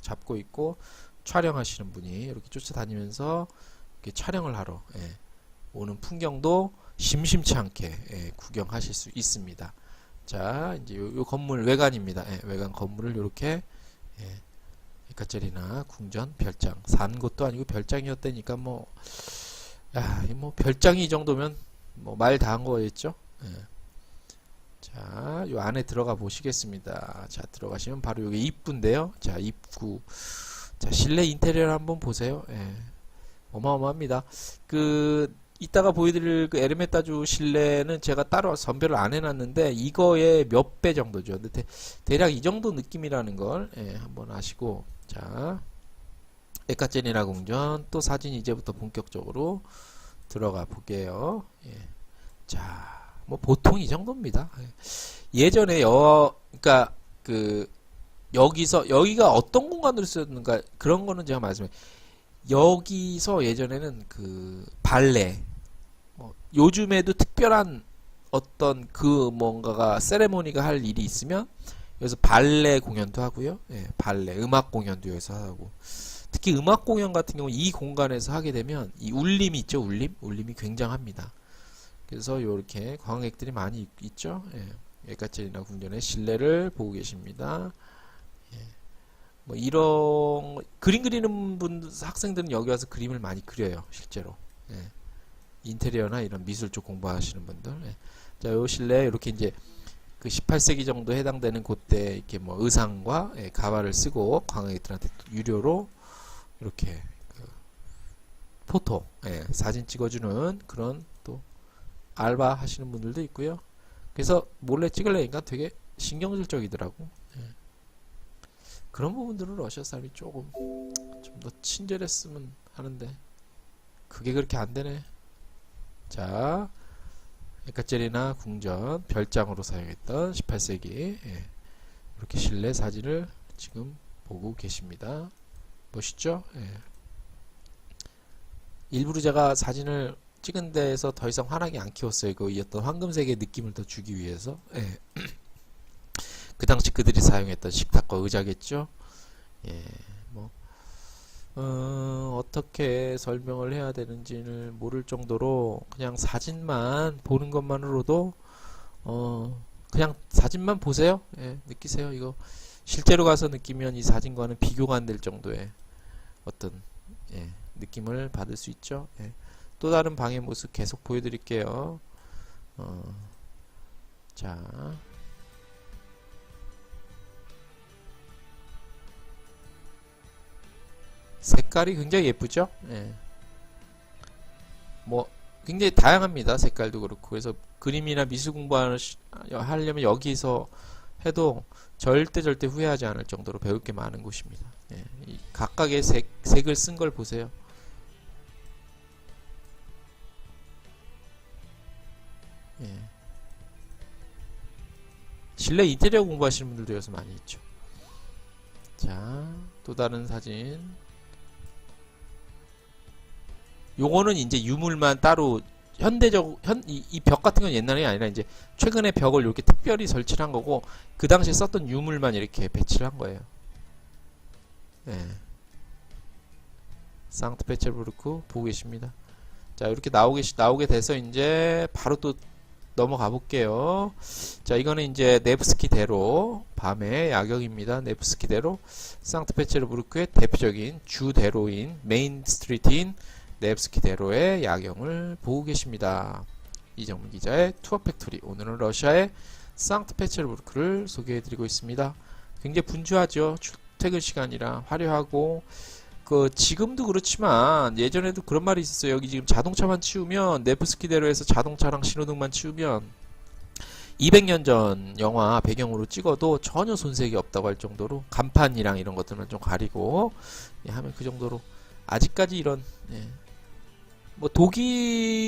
잡고 있고, 촬영하시는 분이 이렇게 쫓아다니면서 이렇게 촬영을 하러 오는 풍경도 심심치 않게 구경하실 수 있습니다. 자, 이제 요 건물 외관입니다. 외관 건물을 이렇게 에카제리나 궁전 별장, 산 것도 아니고 별장이었다니까 뭐 별장이 이 정도면 뭐 말 다 한 거였죠. 자, 요 안에 들어가 보시겠습니다. 자, 들어가시면 바로 여기 입구인데요. 자, 입구. 자, 실내 인테리어를 한번 보세요. 어마어마합니다. 이따가 보여드릴 그 에르메타주 실내는 제가 따로 선별을 안 해놨는데 이거의 몇 배 정도죠. 근데 대략 이 정도 느낌이라는 걸 한번 아시고, 자, 에카제리나 궁전 또 사진 이제부터 본격적으로 들어가 볼게요. 자, 뭐 보통 이 정도입니다. 예전에 그러니까 여기가 어떤 공간으로 쓰였는가 그런 거는 제가 말씀해. 여기서 예전에는 발레, 요즘에도 특별한 어떤 뭔가가 세레모니가 할 일이 있으면 여기서 발레 공연도 하고요. 발레 음악 공연도 여기서 하고, 특히 음악 공연 같은 경우 이 공간에서 하게 되면 이 울림이 있죠. 울림이 굉장합니다. 그래서 이렇게 관광객들이 많이 있죠. 에카제리나 궁전의 실내를 보고 계십니다. 뭐 이런 그림 그리는 학생들은 여기 와서 그림을 많이 그려요, 실제로. 인테리어나 이런 미술 쪽 공부하시는 분들. 자, 요 실내 이렇게 이제 18세기 정도 해당되는 그때 이렇게 뭐 의상과 가발을 쓰고 관광객들한테 유료로 이렇게 포토, 사진 찍어주는 그런 또 알바 하시는 분들도 있고요. 그래서 몰래 찍으려니까 되게 신경질적이더라고. 그런 부분들은 러시아 사람이 조금 좀 더 친절했으면 하는데 그게 그렇게 안 되네. 자, 에카제리나 궁전 별장으로 사용했던 18세기 이렇게 실내 사진을 지금 보고 계십니다. 멋있죠? 일부러 제가 사진을 찍은 데에서 더 이상 환하게 안 키웠어요. 이 어떤 황금색의 느낌을 더 주기 위해서. 그 당시 그들이 사용했던 식탁과 의자겠죠. 어떻게 설명을 해야 되는지를 모를 정도로 그냥 사진만 보는 것만으로도 그냥 사진만 보세요. 느끼세요. 이거 실제로 가서 느끼면 이 사진과는 비교가 안 될 정도의 어떤 느낌을 받을 수 있죠. 또 다른 방의 모습 계속 보여드릴게요. 자, 색깔이 굉장히 예쁘죠? 뭐 굉장히 다양합니다. 색깔도 그렇고. 그래서 그림이나 미술 공부하려면 여기서 해도 절대 후회하지 않을 정도로 배울 게 많은 곳입니다. 이 각각의 색을 쓴 걸 보세요. 실내 인테리어 공부하시는 분들도 여기서 많이 있죠. 자, 또 다른 사진. 요거는 이제 유물만 따로 이 벽 같은 건 옛날이 아니라 이제 최근에 벽을 이렇게 특별히 설치를 한 거고, 그 당시에 썼던 유물만 이렇게 배치를 한 거예요. 상트페테르부르크 보고 계십니다. 자, 이렇게 나오게 돼서 이제 바로 또 넘어가 볼게요. 자, 이거는 이제 네브스키 대로 밤의 야경입니다. 네브스키 대로 상트페테르부르크의 대표적인 주대로인 메인 스트리트인 네브스키 대로의 야경을 보고 계십니다. 이정민 기자의 투어 팩토리. 오늘은 러시아의 상트페테르부르크를 소개해드리고 있습니다. 굉장히 분주하죠. 출퇴근 시간이라 화려하고, 지금도 그렇지만 예전에도 그런 말이 있었어요. 여기 지금 자동차만 치우면, 네브스키 대로에서 자동차랑 신호등만 치우면 200년 전 영화 배경으로 찍어도 전혀 손색이 없다고 할 정도로 간판이랑 이런 것들만 좀 가리고 예, 하면 그 정도로 아직까지 이런 예, 뭐 독일의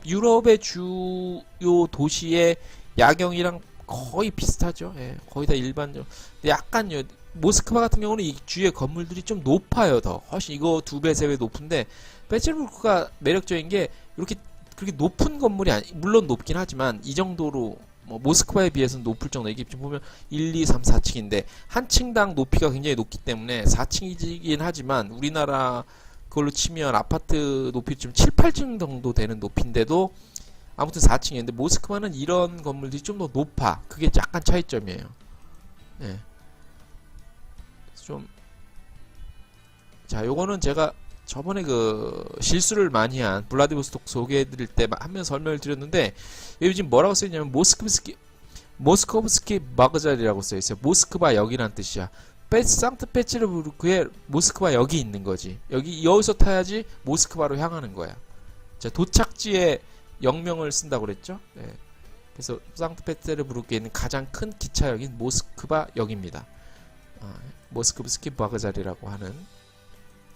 유럽의 주요 도시의 야경이랑 거의 비슷하죠. 예, 거의 다 일반적. 근데 약간요. 모스크바 같은 경우는 이 주위의 건물들이 좀 높아요. 더 훨씬 이거 2배, 3배 높은데 페테르부르크가 매력적인 게 이렇게 그렇게 높은 건물이 물론 높긴 하지만 이 정도로 뭐 모스크바에 비해서는 높을 정도. 이게 지금 보면 1, 2, 3, 4층인데 한 층당 높이가 굉장히 높기 때문에 4층이긴 하지만 우리나라 그걸로 치면 아파트 높이 좀 7, 8층 정도 되는 높이인데도 아무튼 4층이었는데 모스크바는 이런 건물들이 좀 더 높아. 그게 약간 차이점이에요. 예. 좀 자, 요거는 제가 저번에 그 실수를 많이 한 블라디보스톡 소개해드릴 때 하면서 설명을 드렸는데 여기 지금 뭐라고 써있냐면 모스코브스키 바그자리라고 써있어요. 모스크바 역이란 뜻이야. 상트페테르부르크에 모스크바 역이 있는 거지. 여기서 타야지 모스크바로 향하는 거야. 자, 도착지에 역명을 쓴다고 그랬죠. 네. 그래서 상트페테르부르크에 있는 가장 큰 기차역인 모스크바 역입니다. 모스크브스키 바그자리라고 하는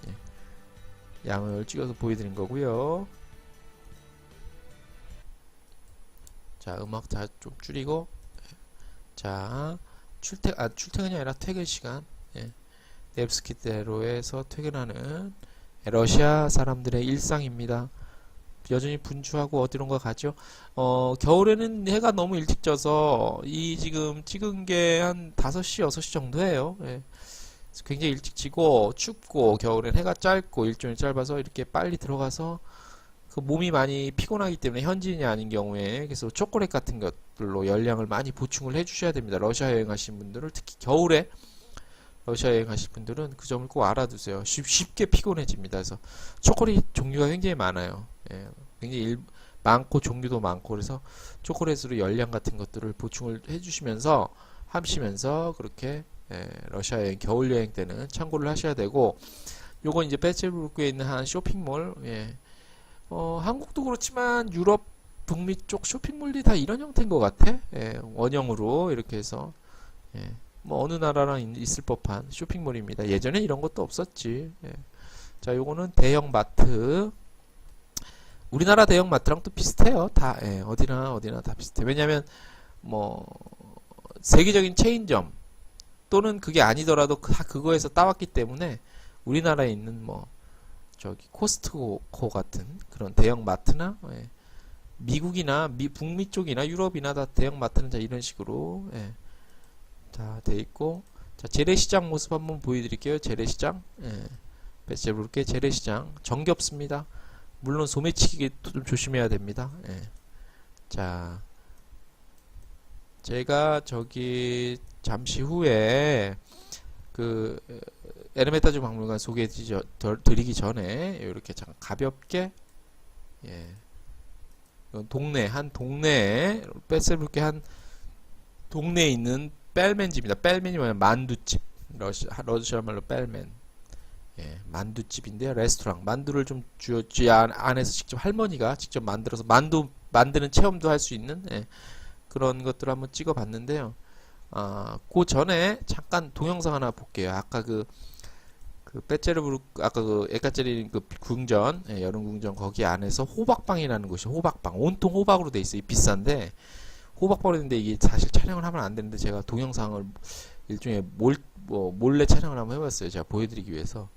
예, 양을 찍어서 보여드린 거고요. 자, 음악 다 좀 줄이고 자, 출퇴근이 아니라 퇴근 시간. 예, 네브스키대로에서 퇴근하는 러시아 사람들의 일상입니다. 여전히 분주하고 어디론가 가죠. 겨울에는 해가 너무 일찍 져서 지금 찍은 게 한 5시, 6시 정도예요. 예. 굉장히 일찍 지고 춥고 겨울엔 해가 짧고 일정이 짧아서 이렇게 빨리 들어가서 그 몸이 많이 피곤하기 때문에 현지인이 아닌 경우에 그래서 초콜릿 같은 것들로 열량을 많이 보충을 해주셔야 됩니다. 러시아 여행하신 분들은 특히 겨울에 러시아 여행하실 분들은 그 점을 꼭 알아두세요. 쉽게 피곤해집니다. 그래서 초콜릿 종류가 굉장히 많아요. 예, 굉장히 많고 종류도 많고 그래서 초콜릿으로 열량 같은 것들을 보충을 해주시면서 하시면서 그렇게 예, 러시아 여행 겨울 여행 때는 참고를 하셔야 되고 요건 이제 페테르부르크에 있는 한 쇼핑몰. 예. 한국도 그렇지만 유럽 북미 쪽 쇼핑몰이 다 이런 형태인 것 같아. 예, 원형으로 이렇게 해서 예, 뭐 어느 나라랑 있을 법한 쇼핑몰입니다. 예전에 이런 것도 없었지. 예. 자, 요거는 대형 마트. 우리나라 대형 마트랑 또 비슷해요. 다 예, 어디나 다 비슷해. 왜냐면 뭐 세계적인 체인점 또는 그게 아니더라도 다 그거에서 따왔기 때문에 우리나라에 있는 뭐 저기 코스트코 같은 그런 대형 마트나 예, 미국이나 북미 쪽이나 유럽이나 다 대형 마트는 자 이런 식으로 예, 다 돼 있고 자 재래시장 모습 한번 보여드릴게요. 재래시장 예, 페테르부르크의 재래시장 정겹습니다. 물론 소매치기 좀 조심해야 됩니다. 예. 자, 제가 저기 잠시 후에 그 에르메타주 박물관 소개해 드리기 전에 이렇게 잠깐 가볍게 예. 한 동네에 페테르부르크의 한 동네에 있는 뺄맨집입니다. 뺄맨이 뭐냐면 만두집. 러시아 말로 뺄맨. 예, 만두집인데요. 레스토랑. 만두를 좀 안에서 직접 할머니가 직접 만들어서 만두 만드는 체험도 할 수 있는 예, 그런 것들을 한번 찍어 봤는데요. 그 전에 잠깐 동영상 하나 볼게요. 아까 그 페테르부르크 아까 그 에카체린 그 궁전 예, 여름 궁전 거기 안에서 호박방이라는 곳이 호박방 온통 호박으로 돼 있어요. 비싼데 호박방으로 있는데 이게 사실 촬영을 하면 안 되는데 제가 동영상을 일종의 몰래 촬영을 한번 해봤어요. 제가 보여드리기 위해서.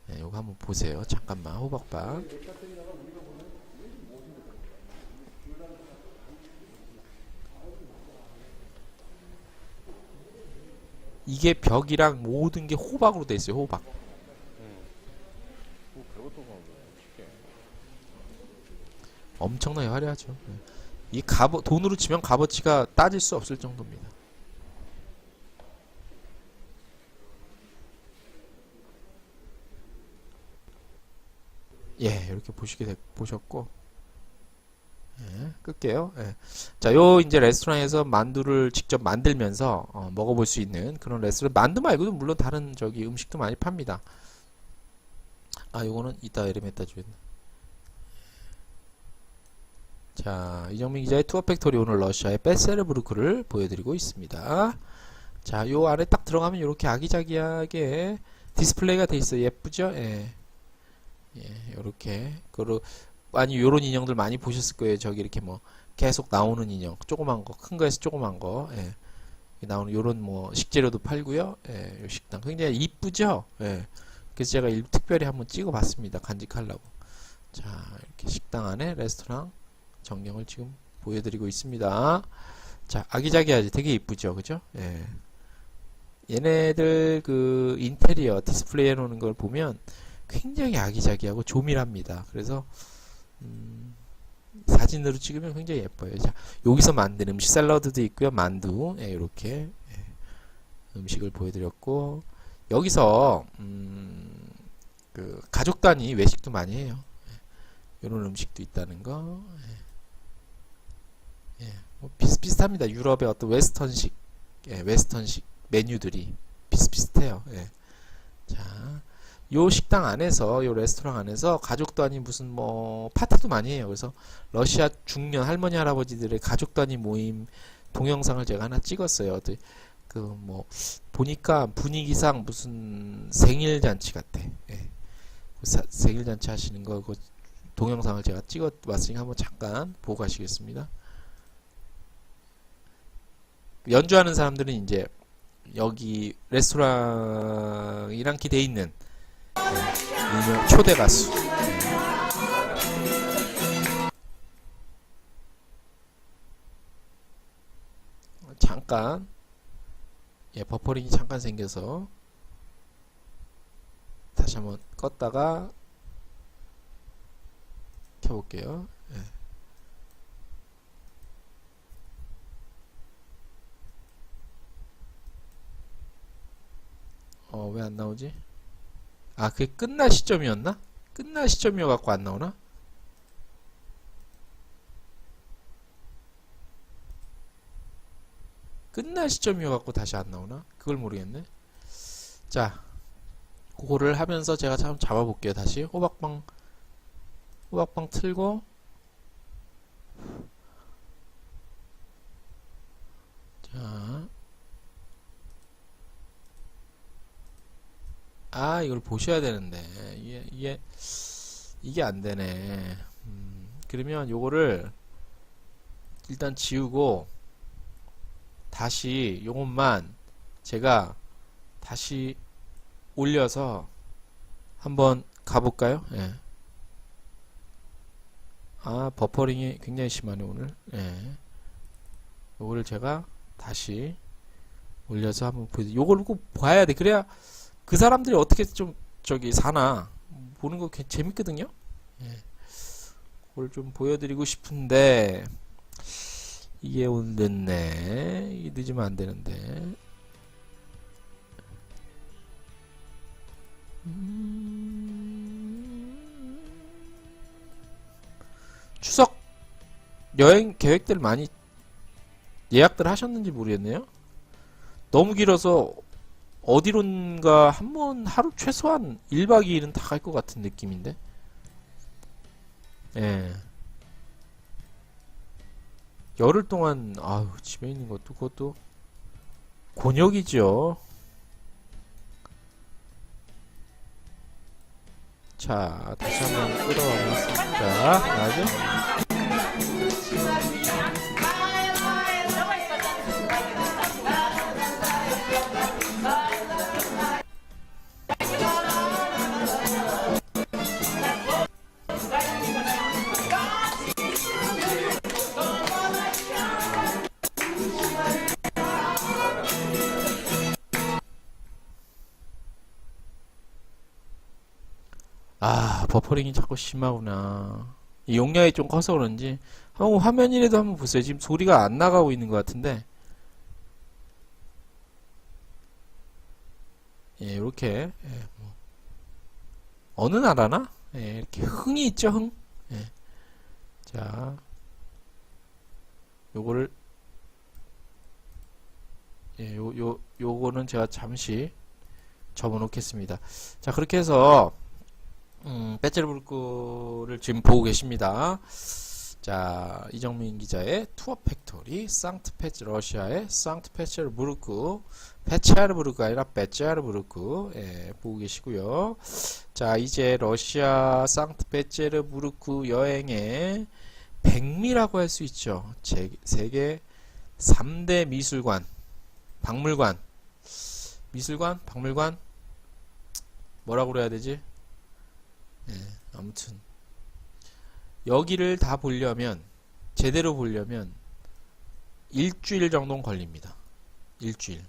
네, 이거 한번 보세요. 잠깐만 호박방. 이게 벽이랑 모든 게 호박으로 돼 있어요. 호박. 엄청나게 화려하죠. 이 돈으로 치면 값어치가 따질 수 없을 정도입니다. 예, 이렇게 보셨고, 예, 끌게요. 예. 자, 요 이제 레스토랑에서 만두를 직접 만들면서 먹어볼 수 있는 그런 레스토랑. 만두 말고도 물론 다른 저기 음식도 많이 팝니다. 요거는 이따 에르메타 주겠네. 자, 이정민 기자의 투어 팩토리 오늘 러시아의 베세르부르크를 보여드리고 있습니다. 자, 요 안에 딱 들어가면 이렇게 아기자기하게 디스플레이가 돼 있어요. 예쁘죠? 예. 예, 요렇게. 아니, 요런 인형들 많이 보셨을 거예요. 저기 이렇게 뭐, 계속 나오는 인형. 조그만 거, 큰 거에서 조그만 거. 예. 나오는 요런 뭐, 식재료도 팔고요. 예, 요 식당. 굉장히 이쁘죠? 예. 그래서 제가 특별히 한번 찍어 봤습니다. 간직하려고. 자, 이렇게 식당 안에 레스토랑 전경을 지금 보여드리고 있습니다. 자, 아기자기하지. 되게 이쁘죠? 그죠? 예. 얘네들 그 인테리어 디스플레이 해놓는 걸 보면 굉장히 아기자기하고 조밀합니다. 그래서 사진으로 찍으면 굉장히 예뻐요. 자, 여기서 만든 음식 샐러드도 있고요. 만두. 예, 이렇게 음식을 보여드렸고 여기서 그 가족 단위 외식도 많이 해요. 이런 음식도 있다는 거. 예. 예, 뭐 비슷비슷합니다. 유럽의 어떤 웨스턴식, 예, 웨스턴식 메뉴들이 비슷비슷해요. 예. 자, 요 식당 안에서, 요 레스토랑 안에서 가족 단위 무슨 뭐 파티도 많이 해요. 그래서 러시아 중년 할머니 할아버지들의 가족 단위 모임 동영상을 제가 하나 찍었어요. 그 뭐 보니까 분위기상 무슨 생일 잔치 같아. 예. 생일 잔치 하시는 거 그 동영상을 제가 찍어 왔으니까 한번 잠깐 보고 가시겠습니다. 연주하는 사람들은 이제 여기 레스토랑이랑 기대어 있는 유명 초대 가수. 잠깐, 예, 버퍼링이 잠깐 생겨서 다시 한번 껐다가 켜볼게요. 예. 왜 안 나오지? 아, 그게 끝날 시점이었나? 끝날 시점이어갖고 안 나오나? 끝날 시점이어갖고 다시 안 나오나? 그걸 모르겠네. 자, 그거를 하면서 제가 참 잡아볼게요. 다시 호박빵 틀고, 자, 아, 이걸 보셔야 되는데 이게 안 되네. 그러면 요거를 일단 지우고 다시 요것만 제가 다시 올려서 한번 가볼까요? 예. 아, 버퍼링이 굉장히 심하네 오늘. 예. 요거를 제가 다시 올려서 한번 요걸 꼭 봐야 돼. 그래야 그 사람들이 어떻게 좀 저기 사나 보는 거 재밌거든요. 예. 그걸 좀 보여드리고 싶은데 이게 늦네. 이게 늦으면 안 되는데. 추석 여행 계획들 많이 예약들 하셨는지 모르겠네요. 너무 길어서 어디론가 한번 하루 최소한 1박 2일은 다 갈 것 같은 느낌인데. 예. 열흘 동안 아유 집에 있는 것도 그것도 곤욕이죠. 자, 다시 한번 끌어와 보겠습니다. 나죠? 아, 버퍼링이 자꾸 심하구나. 이 용량이 좀 커서 그런지 한번 화면이라도 한번 보세요. 지금 소리가 안 나가고 있는 것 같은데. 예, 이렇게 예, 뭐. 어느 나라나? 예, 이렇게 흥이 있죠, 흥. 예. 자, 요거를 예, 요거는 제가 잠시 접어놓겠습니다. 자, 그렇게 해서 배틀브루크를 지금 보고 계십니다. 자, 이정민 기자의 투어 팩토리, 러시아의 상트페테르부르크, 페체르부르크가 아니라 베체르부르크, 예, 보고 계시고요. 자, 이제 러시아 상트페테르부르크 여행의 백미라고 할 수 있죠. 세계 3대 미술관, 박물관, 박물관, 뭐라고 그래야 되지? 예, 아무튼 여기를 다 보려면, 제대로 보려면 일주일 정도는 걸립니다. 일주일.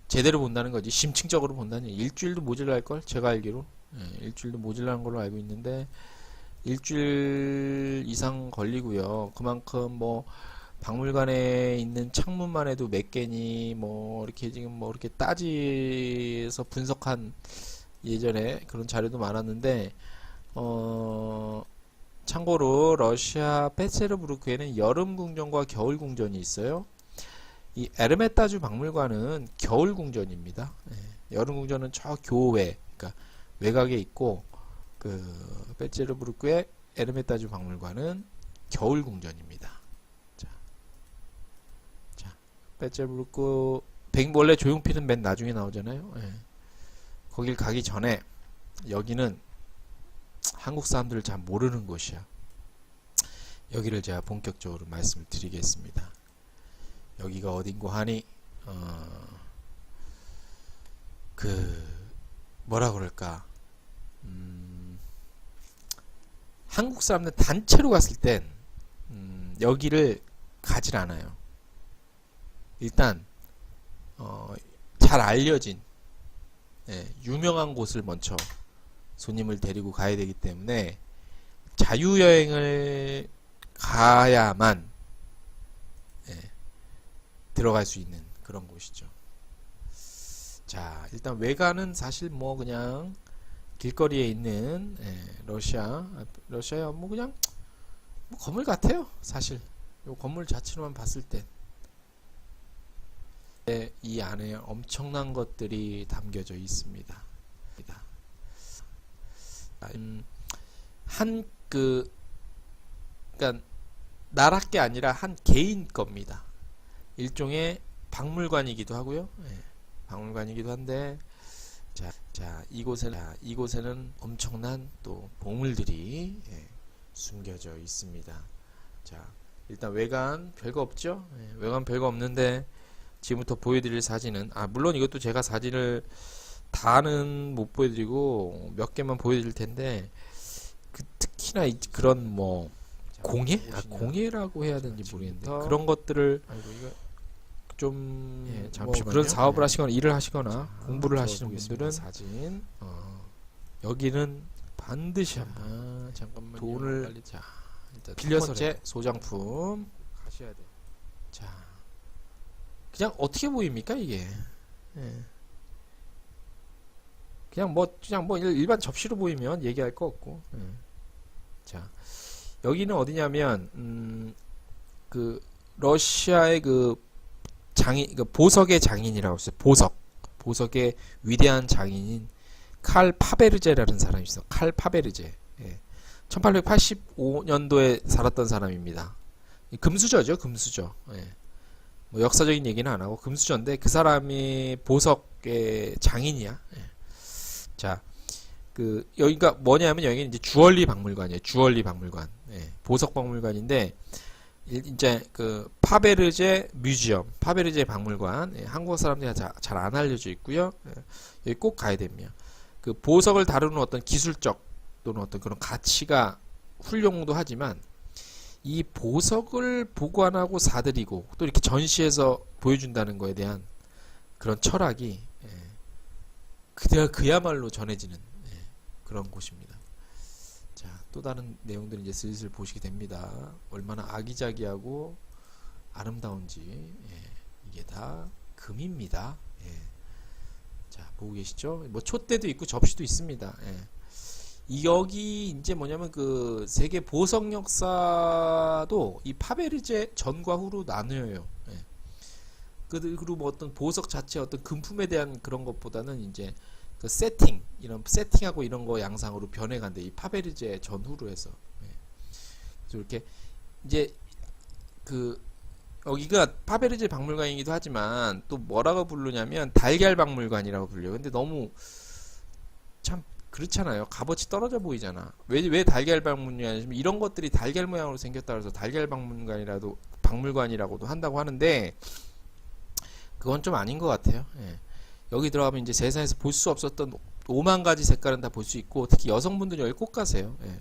제대로 본다는 거지. 심층적으로 본다니 일주일도 모자랄걸? 제가 알기로. 예, 일주일도 모자라는 걸로 알고 있는데 일주일 이상 걸리고요. 그만큼 뭐 박물관에 있는 창문만 해도 몇 개니 뭐 이렇게 지금 뭐 이렇게 따지서 분석한 예전에 그런 자료도 많았는데 참고로 러시아 페체르부르크에는 여름 궁전과 겨울 궁전이 있어요. 이 에르메타주 박물관은 겨울 궁전입니다. 예, 여름 궁전은 저 교외, 그러니까 외곽에 있고, 그 페체르부르크의 에르메타주 박물관은 겨울 궁전입니다. 자, 페체르부르크 원래 조용필은 맨 나중에 나오잖아요. 예. 거길 가기 전에 여기는 한국 사람들을 잘 모르는 곳이야. 여기를 제가 본격적으로 말씀을 드리겠습니다. 여기가 어딘고 하니 뭐라 그럴까, 한국 사람들 단체로 갔을 땐 여기를 가질 않아요. 일단 잘 알려진, 예, 유명한 곳을 먼저 손님을 데리고 가야 되기 때문에 자유여행을 가야만, 예, 들어갈 수 있는 그런 곳이죠. 자, 일단 외관은 사실 뭐 그냥 길거리에 있는, 예, 러시아야 뭐 그냥 뭐 건물 같아요. 사실 요 건물 자체로만 봤을 때 이 안에 엄청난 것들이 담겨져 있습니다. 그러니까 나라게 아니라 한 개인 겁니다. 일종의 박물관이기도 하고요. 예, 박물관이기도 한데, 자, 이곳에는 엄청난 또 보물들이, 예, 숨겨져 있습니다. 자, 일단 외관 별거 없죠? 예, 외관 별거 없는데 지금부터 보여드릴 사진은, 물론 이것도 제가 사진을 다는 못 보여드리고 몇 개만 보여드릴 텐데, 특히나 그런 뭐 공예? 공예라고 해야 되는지 모르겠는데 그런 것들을 좀, 예, 뭐 그런 사업을 하시거나 일을 하시거나 공부를 하시는 분들은 사진, 여기는 반드시 한번 잠깐만요. 돈을 빨리, 자, 일단 빌려서 소장품 가셔야 돼. 자, 그냥 어떻게 보입니까 이게? 예. 그냥 뭐 일반 접시로 보이면 얘기할 거 없고. 자, 여기는 어디냐면 그 러시아의 그 보석의 장인이라고 했어요. 보석의 위대한 장인인 칼 파베르제라는 사람이 있어. 칼 파베르제. 예. 1885년도에 살았던 사람입니다. 금수저죠, 금수저. 예. 뭐 역사적인 얘기는 안 하고 금수저인데 그 사람이 보석의 장인이야. 예. 자, 여기가 뭐냐면 여기는 이제 주얼리 박물관이에요. 주얼리 박물관. 예, 보석 박물관인데, 이제 그 파베르제 뮤지엄, 파베르제 박물관. 예, 한국 사람들이 잘 안 알려져 있고요. 예, 여기 꼭 가야 됩니다. 그 보석을 다루는 어떤 기술적 또는 어떤 그런 가치가 훌륭도 하지만 이 보석을 보관하고 사들이고 또 이렇게 전시해서 보여준다는 거에 대한 그런 철학이, 그야말로 전해지는, 예, 그런 곳입니다. 자, 또 다른 내용들은 이제 슬슬 보시게 됩니다. 얼마나 아기자기하고 아름다운지, 예, 이게 다 금입니다. 예. 자, 보고 계시죠? 뭐 촛대도 있고 접시도 있습니다. 예. 여기 이제 뭐냐면 그 세계 보석 역사도 이 파베르제 전과 후로 나뉘어요. 예. 그리고 뭐 어떤 보석 자체 어떤 금품에 대한 그런 것보다는 이제 그 이런 세팅하고 이런 거 양상으로 변해간대. 이 파베르제 전후로 해서. 예. 그래서 이렇게 이제 그 여기가 파베르제 박물관이기도 하지만 또 뭐라고 부르냐면 달걀 박물관이라고 불려요. 근데 너무 참 그렇잖아요. 값어치 떨어져 보이잖아. 왜 달걀 박물관이냐면 이런 것들이 달걀 모양으로 생겼다 그래서 달걀 박물관이라고도 한다고 하는데 그건 좀 아닌 것 같아요. 예. 여기 들어가면 이제 세상에서 볼 수 없었던 5만 가지 색깔은 다 볼 수 있고 특히 여성분들이 여기 꼭 가세요. 예.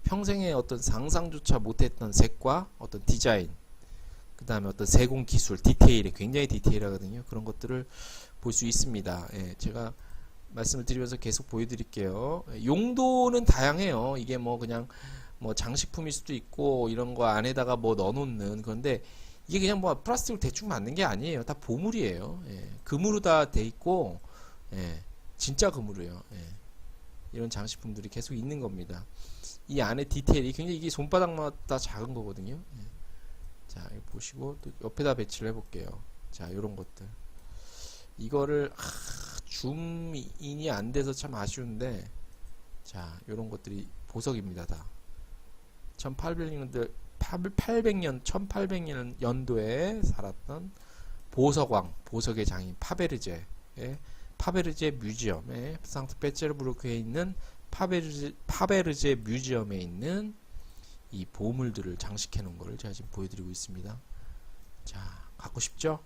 평생에 어떤 상상조차 못했던 색과 어떤 디자인 그 다음에 어떤 세공 기술, 디테일이 굉장히 디테일하거든요. 그런 것들을 볼 수 있습니다. 예, 제가 말씀을 드리면서 계속 보여드릴게요. 용도는 다양해요. 이게 뭐 그냥 뭐 장식품일 수도 있고 이런 거 안에다가 뭐 넣어놓는 건데 이게 그냥 뭐 플라스틱으로 대충 만든 게 아니에요. 다 보물이에요. 예, 금으로 다 돼 있고 예, 진짜 금으로요. 예, 이런 장식품들이 계속 있는 겁니다. 이 안에 디테일이 굉장히 이게 손바닥마다 작은 거거든요. 예. 자, 이거 보시고 또 옆에다 배치를 해볼게요. 자, 이런 것들. 이거를 줌인이 안 돼서 참 아쉬운데, 자, 이런 것들이 보석입니다. 다. 1800년도에 살았던 보석왕, 보석의 장인 파베르제, 파베르제 뮤지엄에 상트페테르부르크에 있는 파베르제 뮤지엄에 있는 이 보물들을 장식해 놓은 거를 제가 지금 보여드리고 있습니다. 자, 갖고 싶죠?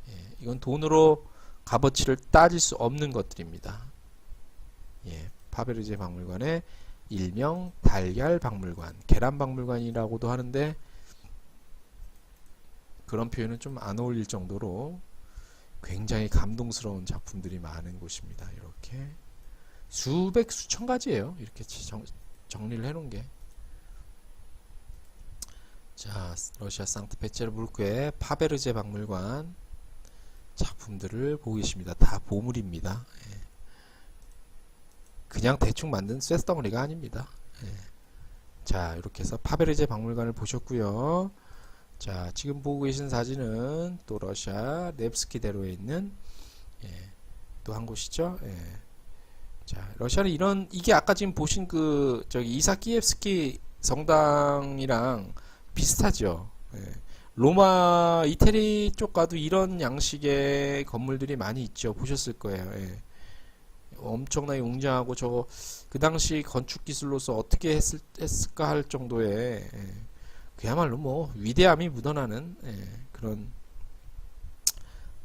예, 이건 돈으로 값어치를 따질 수 없는 것들입니다. 예, 파베르제 박물관의 일명 달걀 박물관, 계란 박물관이라고도 하는데 그런 표현은 좀 안 어울릴 정도로 굉장히 감동스러운 작품들이 많은 곳입니다. 이렇게 수백 수천 가지예요. 이렇게 정리를 해놓은 게. 자, 러시아 상트페테르부르크의 파베르제 박물관 작품들을 보고 계십니다. 다 보물입니다. 예. 그냥 대충 만든 쇳덩어리가 아닙니다. 예. 자, 이렇게 해서 파베르제 박물관을 보셨고요. 자, 지금 보고 계신 사진은 또 러시아 네브스키 대로에 있는 또 한 곳이죠. 예. 자, 러시아는 이게 아까 지금 보신 그 저기 이사키예프스키 성당이랑 비슷하죠. 예. 로마, 이태리 쪽 가도 이런 양식의 건물들이 많이 있죠. 보셨을 거예요. 예. 엄청나게 웅장하고 저거 그 당시 건축 기술로서 어떻게 했을까 할 정도의 그야말로 뭐 위대함이 묻어나는 그런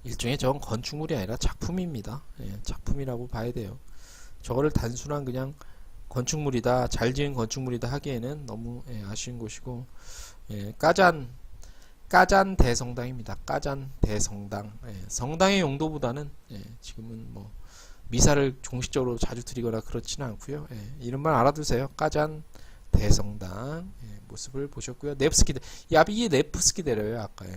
일종의 저건 건축물이 아니라 작품입니다. 작품이라고 봐야 돼요. 저거를 단순한 그냥 건축물이다, 잘 지은 건축물이다 하기에는 너무 아쉬운 곳이고, 까잔 대성당입니다. 까잔 대성당. 성당의 용도보다는 지금은 뭐 미사를 공식적으로 자주 드리거나 그렇지는 않고요. 이름만 알아두세요. 까잔 대성당 모습을 보셨고요. 이게 네프스키 대로예요. 아까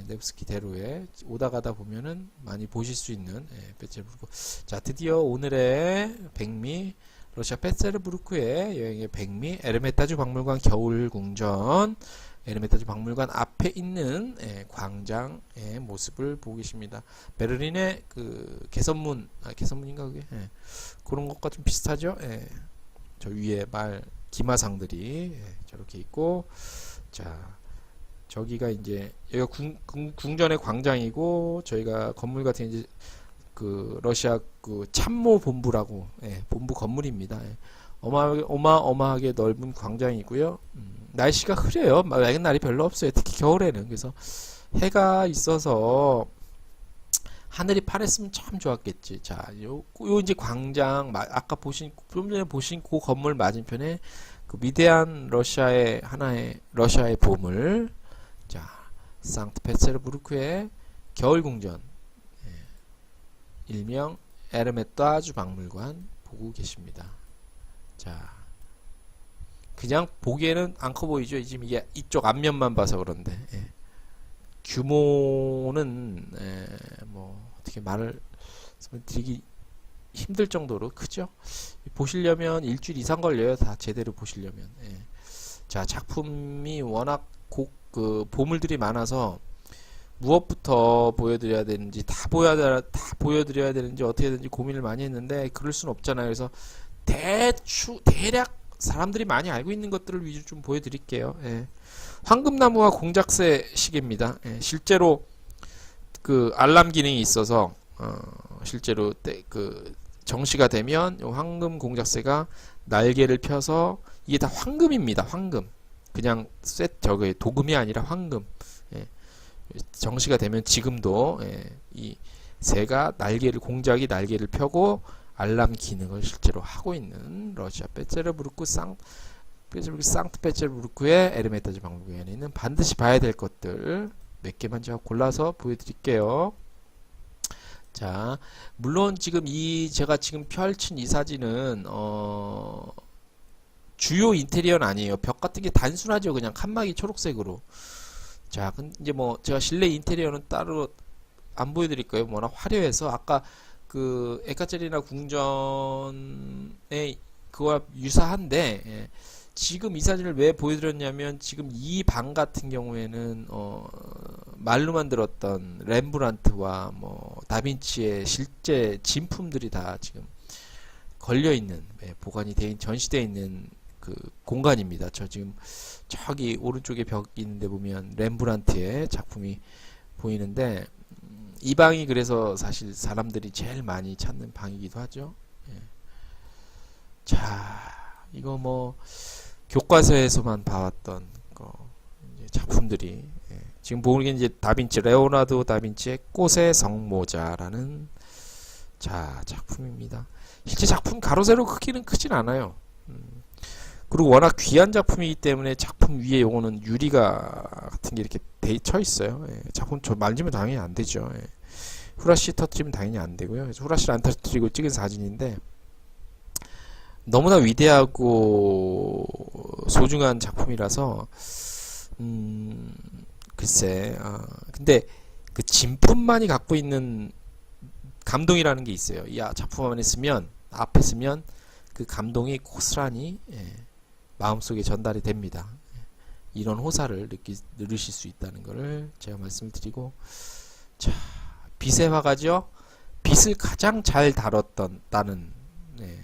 네프스키 대로에 오다 가다 보면은 많이 보실 수 있는 페테르부르크. 자, 드디어 오늘의 백미 러시아 페테르부르크의 여행의 백미 에르메타주 박물관 겨울궁전 에르메타주 박물관 앞에 있는 광장의 모습을 보고 계십니다. 베를린의 그 개선문인가 그게 그런 것과 좀 비슷하죠. 저 위에 기마상들이 저렇게 있고, 자, 저기가 이제 여기가 궁전의 광장이고 저희가 건물 같은 이제 그 러시아 그 참모 본부라고 본부 건물입니다. 어마어마하게 넓은 광장이고요. 날씨가 흐려요. 맑은 날이 별로 없어요. 특히 겨울에는. 그래서 해가 있어서 하늘이 파랬으면 참 좋았겠지. 자, 요 이제 광장, 아까 좀 전에 보신 그 건물 맞은편에 그 위대한 러시아의 보물. 자, 상트페테르부르크의 겨울궁전. 일명 에르메타주 박물관 보고 계십니다. 자, 그냥 보기에는 안 커 보이죠? 지금 이게 이쪽 앞면만 봐서 그런데 규모는 뭐 어떻게 말을 드리기 힘들 정도로 크죠. 보시려면 일주일 이상 걸려요. 다 제대로 보시려면. 자, 작품이 워낙 그 보물들이 많아서 무엇부터 보여드려야 되는지 다 보여드려야 되는지 어떻게 되는지 고민을 많이 했는데 그럴 순 없잖아요. 그래서 대략 사람들이 많이 알고 있는 것들을 위주로 좀 보여드릴게요. 예. 황금나무와 공작새 시계입니다. 예. 실제로 그 알람 기능이 있어서 실제로 그 정시가 되면 요 황금 공작새가 날개를 펴서 이게 다 황금입니다. 황금. 그냥 저거 도금이 아니라 황금. 예. 정시가 되면 지금도 이 새가 공작이 날개를 펴고 알람 기능을 실제로 하고 있는 러시아 페체르부르크 상트페테르부르크의 에르메타즈 박물관에는 반드시 봐야 될 것들 몇 개만 제가 골라서 보여드릴게요. 자, 물론 지금 제가 지금 펼친 이 사진은 주요 인테리어는 아니에요. 벽 같은 게 단순하죠. 그냥 칸막이 초록색으로. 자, 이제 뭐 제가 실내 인테리어는 따로 안 보여드릴 거예요. 워낙 화려해서 아까 그 에카체리나 궁전의 그와 유사한데, 예. 지금 이 사진을 왜 보여드렸냐면 지금 이 방 같은 경우에는 말로만 들었던 렘브란트와 뭐 다빈치의 실제 진품들이 다 지금 걸려 있는, 보관이 전시되어 있는 그 공간입니다. 저 지금 저기 오른쪽에 벽 있는데 보면 렘브란트의 작품이 보이는데, 이 방이 그래서 사실 사람들이 제일 많이 찾는 방이기도 하죠. 예. 자, 이거 뭐 교과서에서만 봐왔던 이제 작품들이, 예. 지금 보는 이제 레오나르도 다빈치의 꽃의 성모자라는 작품입니다. 실제 작품 가로 세로 크기는 크진 않아요. 그리고 워낙 귀한 작품이기 때문에 작품 위에 요거는 유리가 같은 게 이렇게 쳐 있어요. 예. 작품 저 만지면 당연히 안 되죠. 예. 후라시 터뜨리면 당연히 안 되고요. 그래서 후라시를 안 터뜨리고 찍은 사진인데 너무나 위대하고 소중한 작품이라서 글쎄, 근데 그 진품만이 갖고 있는 감동이라는 게 있어요. 이 작품 앞에 쓰면 그 감동이 고스란히, 예, 마음속에 전달이 됩니다. 이런 호사를 누리실 수 있다는 것을 제가 말씀을 드리고, 자, 빛의 화가죠. 빛을 가장 잘 다뤘다는, 네,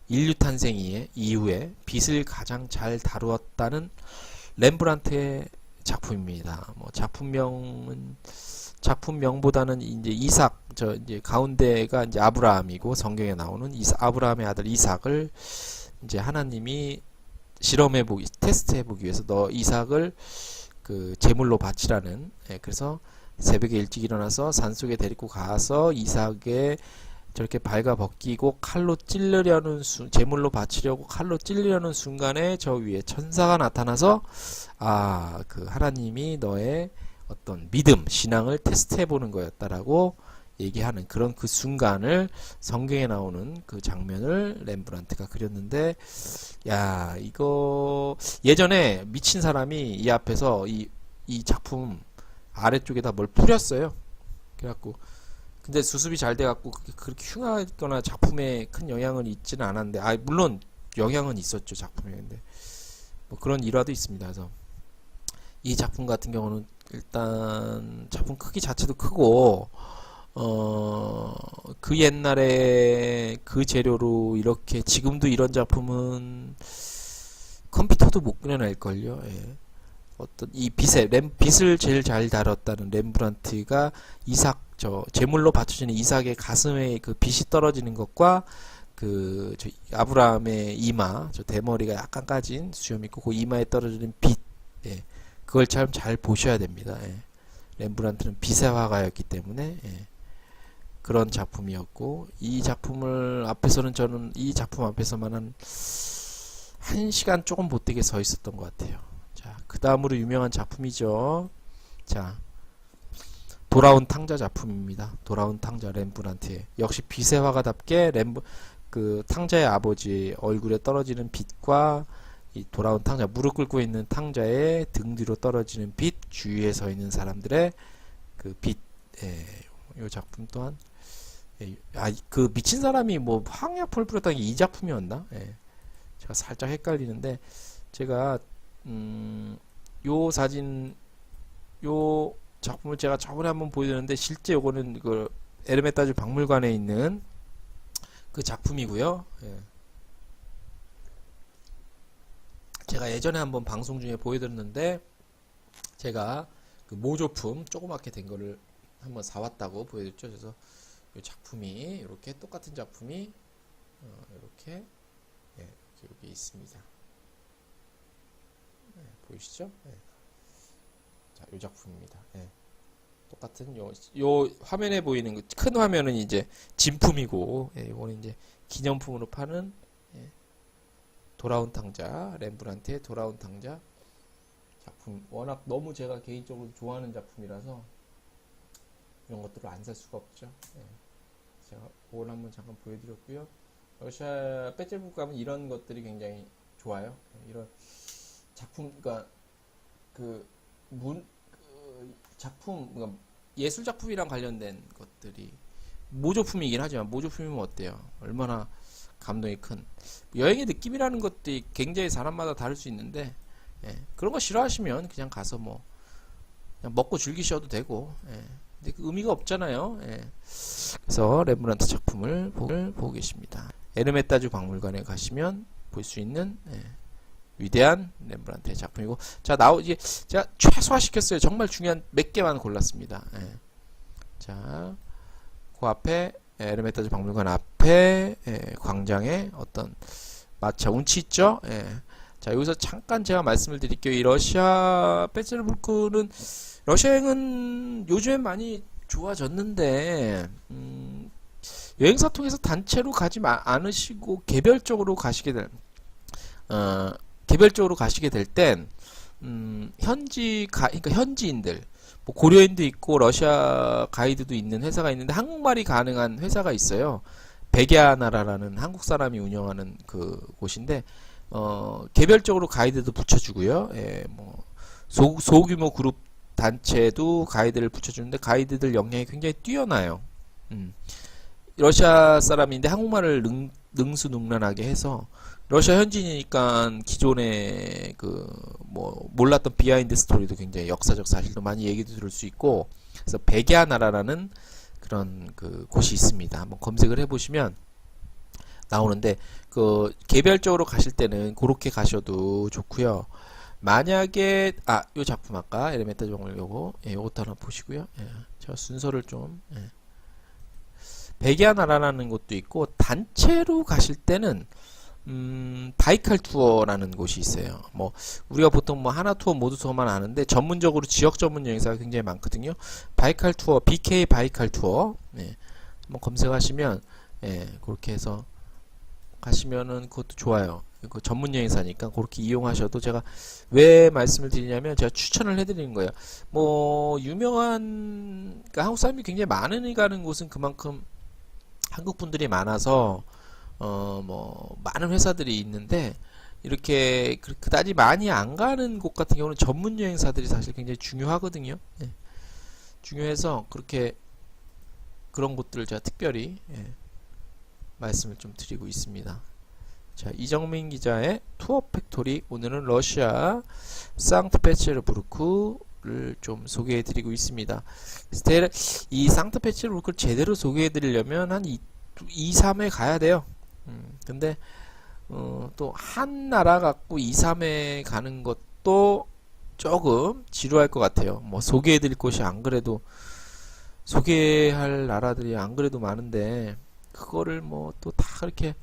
인류 탄생 이후에 빛을 가장 잘 다루었다는 렘브란트의 작품입니다. 뭐 작품명보다는 이제 이삭, 이제 가운데가 이제 아브라함이고 성경에 나오는 아브라함의 아들 이삭을 이제 하나님이 테스트해보기 위해서 너 이삭을 그 제물로 바치라는, 예, 그래서 새벽에 일찍 일어나서 산속에 데리고 가서 이삭에 저렇게 발가벗기고 칼로 찌르려는 제물로 바치려고 칼로 찌르려는 순간에 저 위에 천사가 나타나서 그 하나님이 너의 어떤 믿음, 신앙을 테스트해보는 거였다라고 얘기하는 그런 그 순간을 성경에 나오는 그 장면을 렘브란트가 그렸는데, 야, 이거 예전에 미친 사람이 이 앞에서 이 작품 아래쪽에다 뭘 뿌렸어요. 그래갖고 근데 수습이 잘 돼갖고 그렇게 흉하거나 작품에 큰 영향은 있지는 않았는데, 물론 영향은 있었죠, 작품에. 근데 뭐 그런 일화도 있습니다. 그래서 이 작품 같은 경우는 일단 작품 크기 자체도 크고, 그 옛날에 그 재료로 이렇게 지금도 이런 작품은 컴퓨터도 못 그려낼걸요. 예. 어떤 이 빛을 제일 잘 다뤘다는 렘브란트가 제물로 바쳐지는 이삭의 가슴에 그 빛이 떨어지는 것과 저 아브라함의 이마, 대머리가 약간 까진 수염 있고 그 이마에 떨어지는 빛, 예. 그걸 참 잘 보셔야 됩니다. 예. 렘브란트는 빛의 화가였기 때문에, 예. 그런 작품이었고, 이 작품을 앞에서는 저는 이 작품 앞에서만 한 시간 조금 못되게 서 있었던 것 같아요. 자, 그 다음으로 유명한 작품이죠. 자, 돌아온 탕자 작품입니다. 돌아온 탕자 렘브란트의, 역시 빛의 화가답게 그 탕자의 아버지 얼굴에 떨어지는 빛과 이 돌아온 탕자, 무릎 꿇고 있는 탕자의 등 뒤로 떨어지는 빛, 주위에 서 있는 사람들의 그 빛, 이 작품 또한, 그 미친 사람이 뭐 황야포를 뿌렸다는 게 이 작품이었나? 예. 제가 살짝 헷갈리는데, 제가 요 작품을 제가 저번에 한번 보여드렸는데, 실제 요거는 그 에르메타주 박물관에 있는 그 작품이고요. 예. 제가 예전에 한번 방송 중에 보여드렸는데 제가 그 모조품 조그맣게 된 거를 한번 사왔다고 보여드렸죠. 그래서 이 작품이 이렇게 똑같은 작품이 이렇게 여기 있습니다. 보이시죠? 자, 이 작품입니다. 똑같은 요 화면에 보이는 큰 화면은 이제 진품이고, 이거는 이제 기념품으로 파는 돌아온 탕자, 렘브란트의 돌아온 탕자 작품. 워낙 너무 제가 개인적으로 좋아하는 작품이라서 이런 것들을 안 살 수가 없죠. 제가 그걸 한번 잠깐 보여드렸고요. 러시아 배젤북 가면 이런 것들이 굉장히 좋아요. 이런 작품, 그러니까 작품, 그러니까 예술 작품이랑 관련된 것들이 모조품이긴 하지만 모조품이면 어때요? 얼마나 감동이 큰 여행의 느낌이라는 것들이 굉장히 사람마다 다를 수 있는데, 그런 거 싫어하시면 그냥 가서 뭐 그냥 먹고 즐기셔도 되고, 근데 그 의미가 없잖아요. 그래서 렘브란트 작품을 보고 계십니다. 에르메타주 박물관에 가시면 볼 수 있는 위대한 렘브란트의 작품이고, 자, 이제 제가 최소화시켰어요. 정말 중요한 몇 개만 골랐습니다. 자, 그 앞에 에르메타주 박물관 앞에 광장에 어떤 마차 운치 있죠? 자, 여기서 잠깐 제가 말씀을 드릴게요. 이 러시아 페테르부르크는 러시아행은 요즘엔 많이 좋아졌는데, 여행사 통해서 단체로 가지 않으시고 개별적으로 가시게 될 땐 그러니까 현지인들, 뭐 고려인도 있고 러시아 가이드도 있는 회사가 있는데 한국말이 가능한 회사가 있어요. 백야나라라는 한국 사람이 운영하는 그 곳인데, 개별적으로 가이드도 붙여주고요. 뭐 소규모 그룹 단체도 가이드를 붙여주는데 가이드들 역량이 굉장히 뛰어나요. 러시아 사람인데 한국말을 능수능란하게 해서, 러시아 현지인이니까 기존에 뭐 몰랐던 비하인드 스토리도 굉장히 역사적 사실도 많이 얘기도 들을 수 있고, 그래서 백야나라라는 그런 곳이 있습니다. 한번 검색을 해보시면 나오는데, 개별적으로 가실 때는 그렇게 가셔도 좋고요. 만약에 요 작품 아까 에레메타 정을 요것도 하나 보시고요. 제가 순서를 좀 백야나라라는 곳도 있고, 단체로 가실 때는 바이칼 투어라는 곳이 있어요. 뭐 우리가 보통 뭐 하나 투어 모두 투어만 아는데 전문적으로 지역 전문 여행사가 굉장히 많거든요. 바이칼 투어, BK 바이칼 투어, 한번 검색하시면 그렇게 해서 가시면은 그것도 좋아요. 그 전문 여행사니까 그렇게 이용하셔도, 제가 왜 말씀을 드리냐면 제가 추천을 해드리는 거예요. 뭐 유명한, 그러니까 한국 사람이 굉장히 많이 가는 곳은 그만큼 한국 분들이 많아서 뭐 많은 회사들이 있는데, 이렇게 그다지 많이 안 가는 곳 같은 경우는 전문 여행사들이 사실 굉장히 중요하거든요. 중요해서 그런 곳들을 제가 특별히 말씀을 좀 드리고 있습니다. 자, 이정민 기자의 투어 팩토리, 오늘은 러시아 상트페테르부르크를 좀 소개해 드리고 있습니다. 이 상트페테르부르크를 제대로 소개해 드리려면 한 2, 3회 가야 돼요. 근데 또 한 나라 갖고 2, 3회 가는 것도 조금 지루할 것 같아요. 뭐 소개해 드릴 곳이 안 그래도, 소개할 나라들이 안 그래도 많은데 그거를 뭐 또 다 그렇게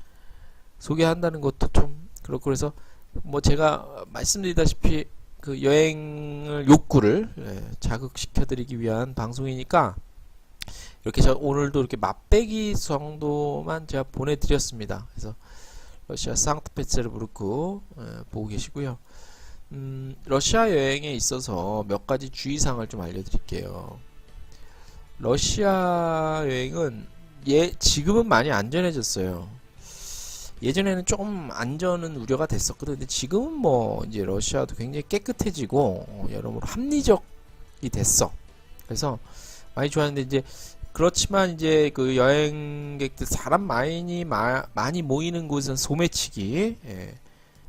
소개한다는 것도 좀 그렇고, 그래서 뭐 제가 말씀드리다시피 그 여행을 욕구를 자극시켜 드리기 위한 방송이니까 이렇게 오늘도 이렇게 맛배기 정도만 제가 보내드렸습니다. 그래서 러시아 상트페테르부르크 보고 계시고요. 러시아 여행에 있어서 몇 가지 주의사항을 좀 알려드릴게요. 러시아 여행은 지금은 많이 안전해졌어요. 예전에는 조금 안전은 우려가 됐었거든요. 근데 지금은 뭐 이제 러시아도 굉장히 깨끗해지고 여러모로 합리적이 됐어. 그래서 많이 좋아하는데, 이제 그렇지만 이제 그 여행객들 사람 많이 모이는 곳은 소매치기.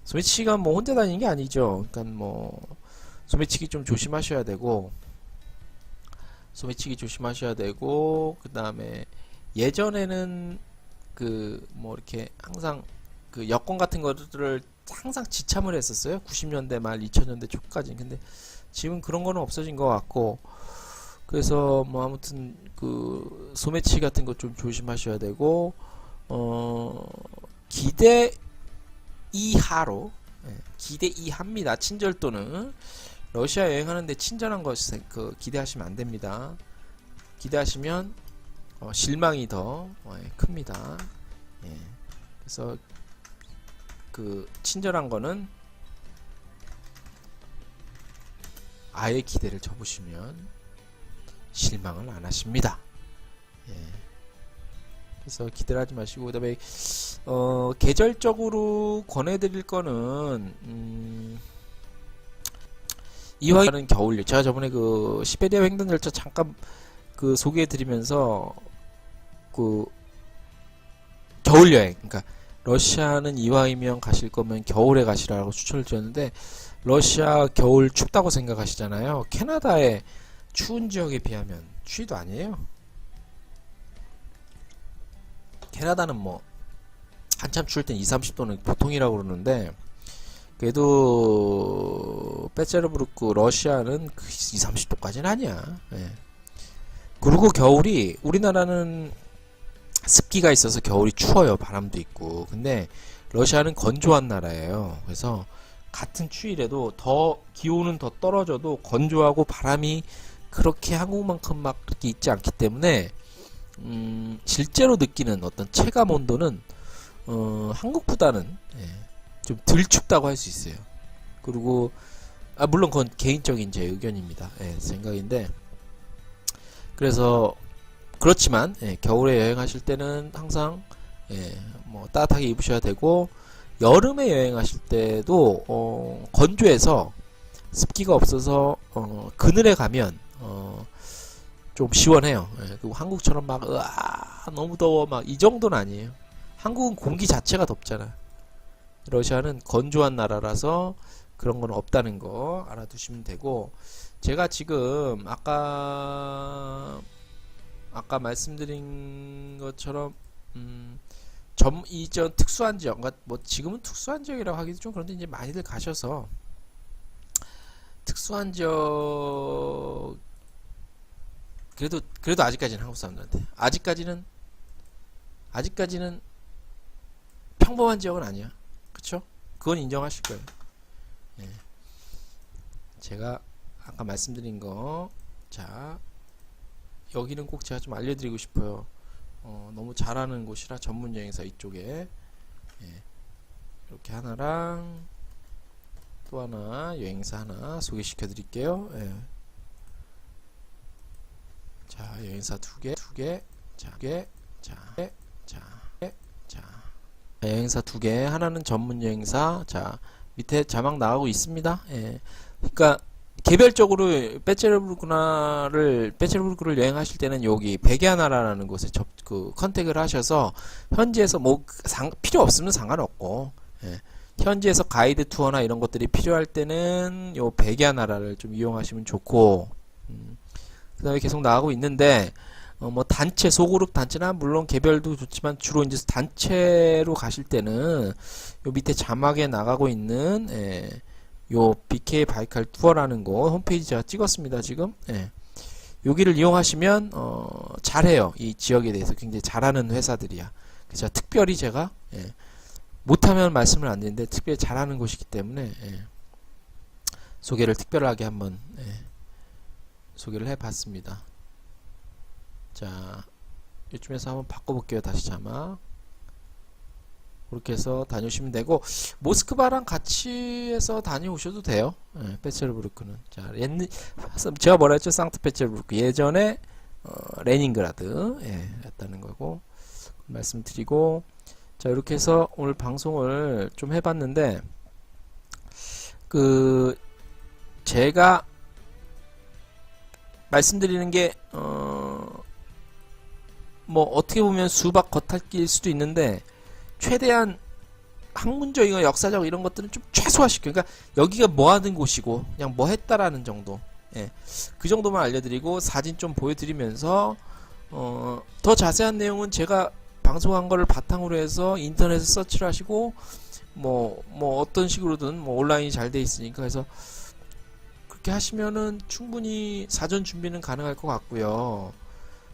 소매치기가 뭐 혼자 다니는 게 아니죠. 그러니까 뭐 소매치기 좀 조심하셔야 되고, 그 다음에 예전에는 뭐 이렇게 항상 그 여권 같은 것들을 항상 지참을 했었어요. 90년대 말 2000년대 초까지. 근데 지금 그런 거는 없어진 것 같고, 그래서 뭐 아무튼 그 소매치 같은 거 좀 조심하셔야 되고, 기대 이하로, 기대 이하입니다. 친절도는 러시아 여행하는데 친절한 것 기대하시면 안 됩니다. 기대하시면 실망이 더 큽니다. 예. 그래서 그 친절한 거는 아예 기대를 접으시면 실망을 안 하십니다. 예. 그래서 기대를 하지 마시고, 그 다음에 계절적으로 권해드릴 거는 이화는 겨울요. 제가 저번에 그 시베리아 횡단열차 잠깐 그 소개해드리면서 그 겨울 여행, 그러니까 러시아는 이왕이면 가실 거면 겨울에 가시라고 추천을 드렸는데, 러시아 겨울 춥다고 생각하시잖아요. 캐나다의 추운 지역에 비하면 추위도 아니에요. 캐나다는 뭐 한참 추울 땐 20-30도는 보통이라고 그러는데, 그래도 페테르부르크 러시아는 20-30도까지는 아니야. 예. 그리고 겨울이, 우리나라는 습기가 있어서 겨울이 추워요. 바람도 있고. 근데 러시아는 건조한 나라예요. 그래서 같은 추위래도 더 기온은 더 떨어져도 건조하고 바람이 그렇게 한국만큼 막 그렇게 있지 않기 때문에 실제로 느끼는 어떤 체감 온도는 한국보다는 좀 덜 춥다고 할 수 있어요. 그리고 물론 그건 개인적인 제 의견입니다. 생각인데, 그래서 그렇지만 겨울에 여행하실 때는 항상 뭐 따뜻하게 입으셔야 되고, 여름에 여행하실 때도 건조해서 습기가 없어서 그늘에 가면 좀 시원해요. 그리고 한국처럼 막 너무 더워 막 이 정도는 아니에요. 한국은 공기 자체가 덥잖아. 러시아는 건조한 나라라서 그런 건 없다는 거 알아두시면 되고, 제가 지금 아까 말씀드린 것처럼 이전 특수한 지역, 그러니까 뭐 지금은 특수한 지역이라고 하기도 좀 그런데 이제 많이들 가셔서 특수한 지역, 그래도 아직까지는 한국 사람들한테 아직까지는 평범한 지역은 아니야. 그쵸? 그건 인정하실 거예요. 예. 제가 아까 말씀드린 거, 자, 여기는 꼭 제가 좀 알려드리고 싶어요. 너무 잘하는 곳이라 전문 여행사 이쪽에. 이렇게 하나랑 또 하나 여행사 하나 소개시켜 드릴게요. 자, 여행사 두 개, 여행사 두 개, 하나는 전문 여행사. 자, 밑에 자막 나가고 있습니다. 그러니까 개별적으로 페테르부르크를 여행하실 때는 여기 베게아나라는 곳에 컨택을 하셔서 현지에서 뭐 필요 없으면 상관없고, 현지에서 가이드 투어나 이런 것들이 필요할 때는 요 베게아나라를 좀 이용하시면 좋고, 그 다음에 계속 나가고 있는데, 뭐 단체, 소그룹 단체나 물론 개별도 좋지만 주로 이제 단체로 가실 때는 요 밑에 자막에 나가고 있는 요 BK 바이칼 투어라는 거 홈페이지 제가 찍었습니다. 지금 여기를 이용하시면 잘해요. 이 지역에 대해서 굉장히 잘하는 회사들이야. 그래서 특별히 제가 못하면 말씀을 안 드리는데 특별히 잘하는 곳이기 때문에 소개를 특별하게 한번 소개를 해봤습니다. 자, 이쯤에서 한번 바꿔볼게요. 다시 자막. 그렇게 해서 다녀오시면 되고, 모스크바랑 같이 해서 다녀오셔도 돼요. 페테르부르크는. 자, 제가 뭐라 했죠? 상트페테르부르크. 예전에 레닌그라드 였다는 거고 말씀드리고, 자, 이렇게 해서 오늘 방송을 좀 해봤는데, 제가 말씀드리는 게 뭐 어떻게 보면 수박 겉핥기일 수도 있는데, 최대한 학문적이나 역사적 이런 것들은 좀 최소화시켜. 그러니까 여기가 뭐 하는 곳이고 그냥 뭐 했다라는 정도, 그 정도만 알려드리고 사진 좀 보여드리면서 더 자세한 내용은 제가 방송한 거를 바탕으로 해서 인터넷에 서치를 하시고 뭐 어떤 식으로든 뭐 온라인이 잘 돼 있으니까 그래서 그렇게 하시면은 충분히 사전 준비는 가능할 것 같고요.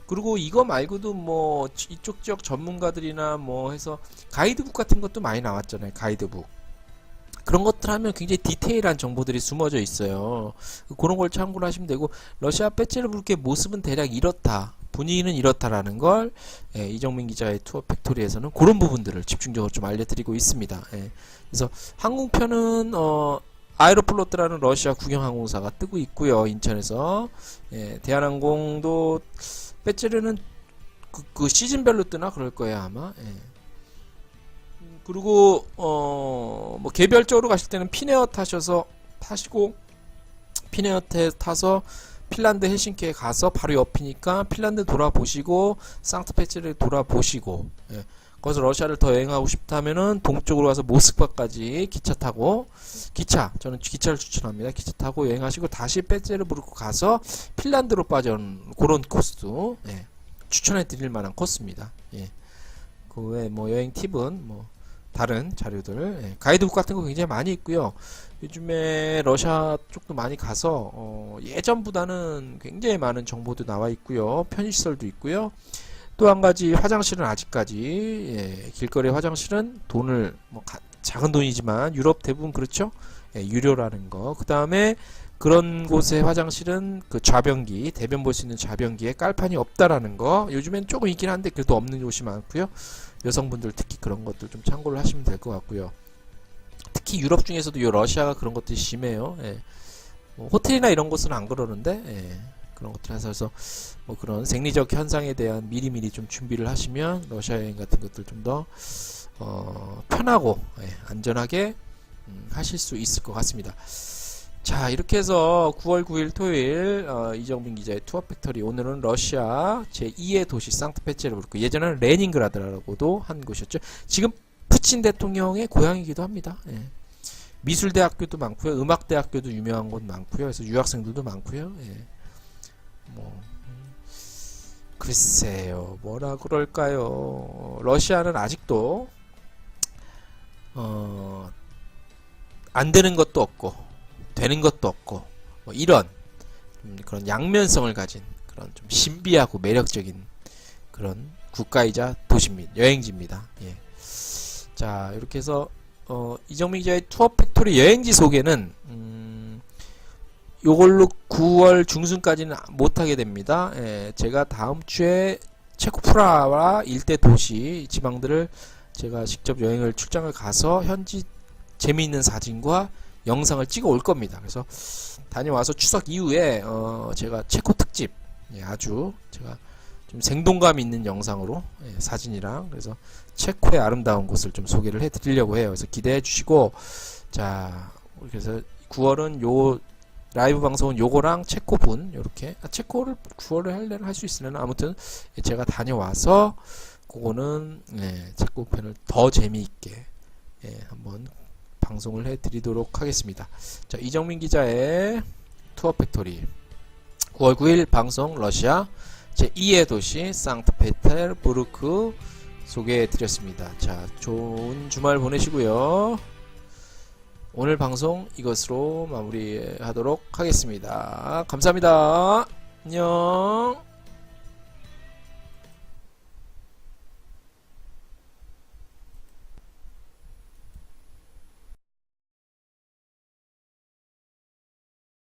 그리고 이거 말고도 뭐 이쪽 지역 전문가들이나 뭐 해서 가이드북 같은 것도 많이 나왔잖아요. 가이드북. 그런 것들 하면 굉장히 디테일한 정보들이 숨어져 있어요. 그런 걸 참고를 하시면 되고, 러시아 페체르부르크의 모습은 대략 이렇다. 분위기는 이렇다라는 걸 이정민 기자의 투어 팩토리에서는 그런 부분들을 집중적으로 좀 알려드리고 있습니다. 그래서 항공편은 아에로플로트라는 러시아 국영항공사가 뜨고 있고요. 인천에서. 대한항공도 페체르는 그 시즌별로 뜨나 그럴 거예요 아마. 그리고 뭐 개별적으로 가실 때는 피네어 타시고 피네어 타서 핀란드 헬싱키에 가서 바로 옆이니까 핀란드 돌아보시고 상트페테르 돌아보시고, 거기서 러시아를 더 여행하고 싶다면은 동쪽으로 가서 모스크바까지 기차 타고, 저는 기차를 추천합니다. 기차 타고 여행하시고 다시 페테르부르크 가서 핀란드로 빠져는 그런 코스도 추천해 드릴 만한 코스입니다. 그 외에 뭐 여행 팁은 뭐 다른 자료들, 가이드북 같은 거 굉장히 많이 있고요. 요즘에 러시아 쪽도 많이 가서 예전보다는 굉장히 많은 정보도 나와 있고요. 편의시설도 있고요. 또 한 가지 화장실은 아직까지 길거리 화장실은 돈을 뭐 작은 돈이지만 유럽 대부분 그렇죠. 유료라는 거. 그 다음에 그런 곳의 화장실은 그 좌변기, 대변 볼 수 있는 좌변기에 깔판이 없다라는 거. 요즘엔 조금 있긴 한데 그래도 없는 곳이 많고요. 여성분들 특히 그런 것들 좀 참고를 하시면 될 것 같고요. 특히 유럽 중에서도 요 러시아가 그런 것들이 심해요. 뭐 호텔이나 이런 곳은 안 그러는데 그런 것들 해서 뭐 그런 생리적 현상에 대한 미리미리 좀 준비를 하시면 러시아 여행 같은 것들 좀 더 편하고 안전하게 하실 수 있을 것 같습니다. 자, 이렇게 해서 9월 9일 토요일 이정민 기자의 투어 팩토리, 오늘은 러시아 제2의 도시 상트페테르부르크, 예전에는 레닌그라드라고도 한 곳이었죠. 지금 푸친 대통령의 고향이기도 합니다. 미술대학교도 많고요. 음악대학교도 유명한 곳 많고요. 그래서 유학생들도 많고요. 뭐 글쎄요, 뭐라 그럴까요. 러시아는 아직도 안 되는 것도 없고 되는 것도 없고 뭐 이런 그런 양면성을 가진 그런 좀 신비하고 매력적인 그런 국가이자 도시입니다. 여행지입니다. 자, 이렇게 해서 이정민 기자의 투어 팩토리 여행지 소개는 요걸로 9월 중순까지는 못하게 됩니다. 제가 다음 주에 체코 프라하 일대 도시 지방들을 제가 직접 여행을 출장을 가서 현지 재미있는 사진과 영상을 찍어 올 겁니다. 그래서 다녀와서 추석 이후에 제가 체코 특집, 아주 제가 좀 생동감 있는 영상으로 사진이랑 그래서 체코의 아름다운 곳을 좀 소개를 해 드리려고 해요. 그래서 기대해 주시고, 자, 그래서 9월은 요 라이브 방송은 요거랑 체코분 요렇게, 체코를 9월에 할래는 할 수 있으려나, 아무튼 제가 다녀와서 그거는 체코 편을 더 재미있게 한번 방송을 해 드리도록 하겠습니다. 자, 이정민 기자의 투어 팩토리 9월 9일 방송 러시아 제2의 도시 상트페테르부르크 소개해 드렸습니다. 자, 좋은 주말 보내시고요. 오늘 방송 이것으로 마무리하도록 하겠습니다. 감사합니다. 안녕.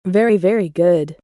Very, very good.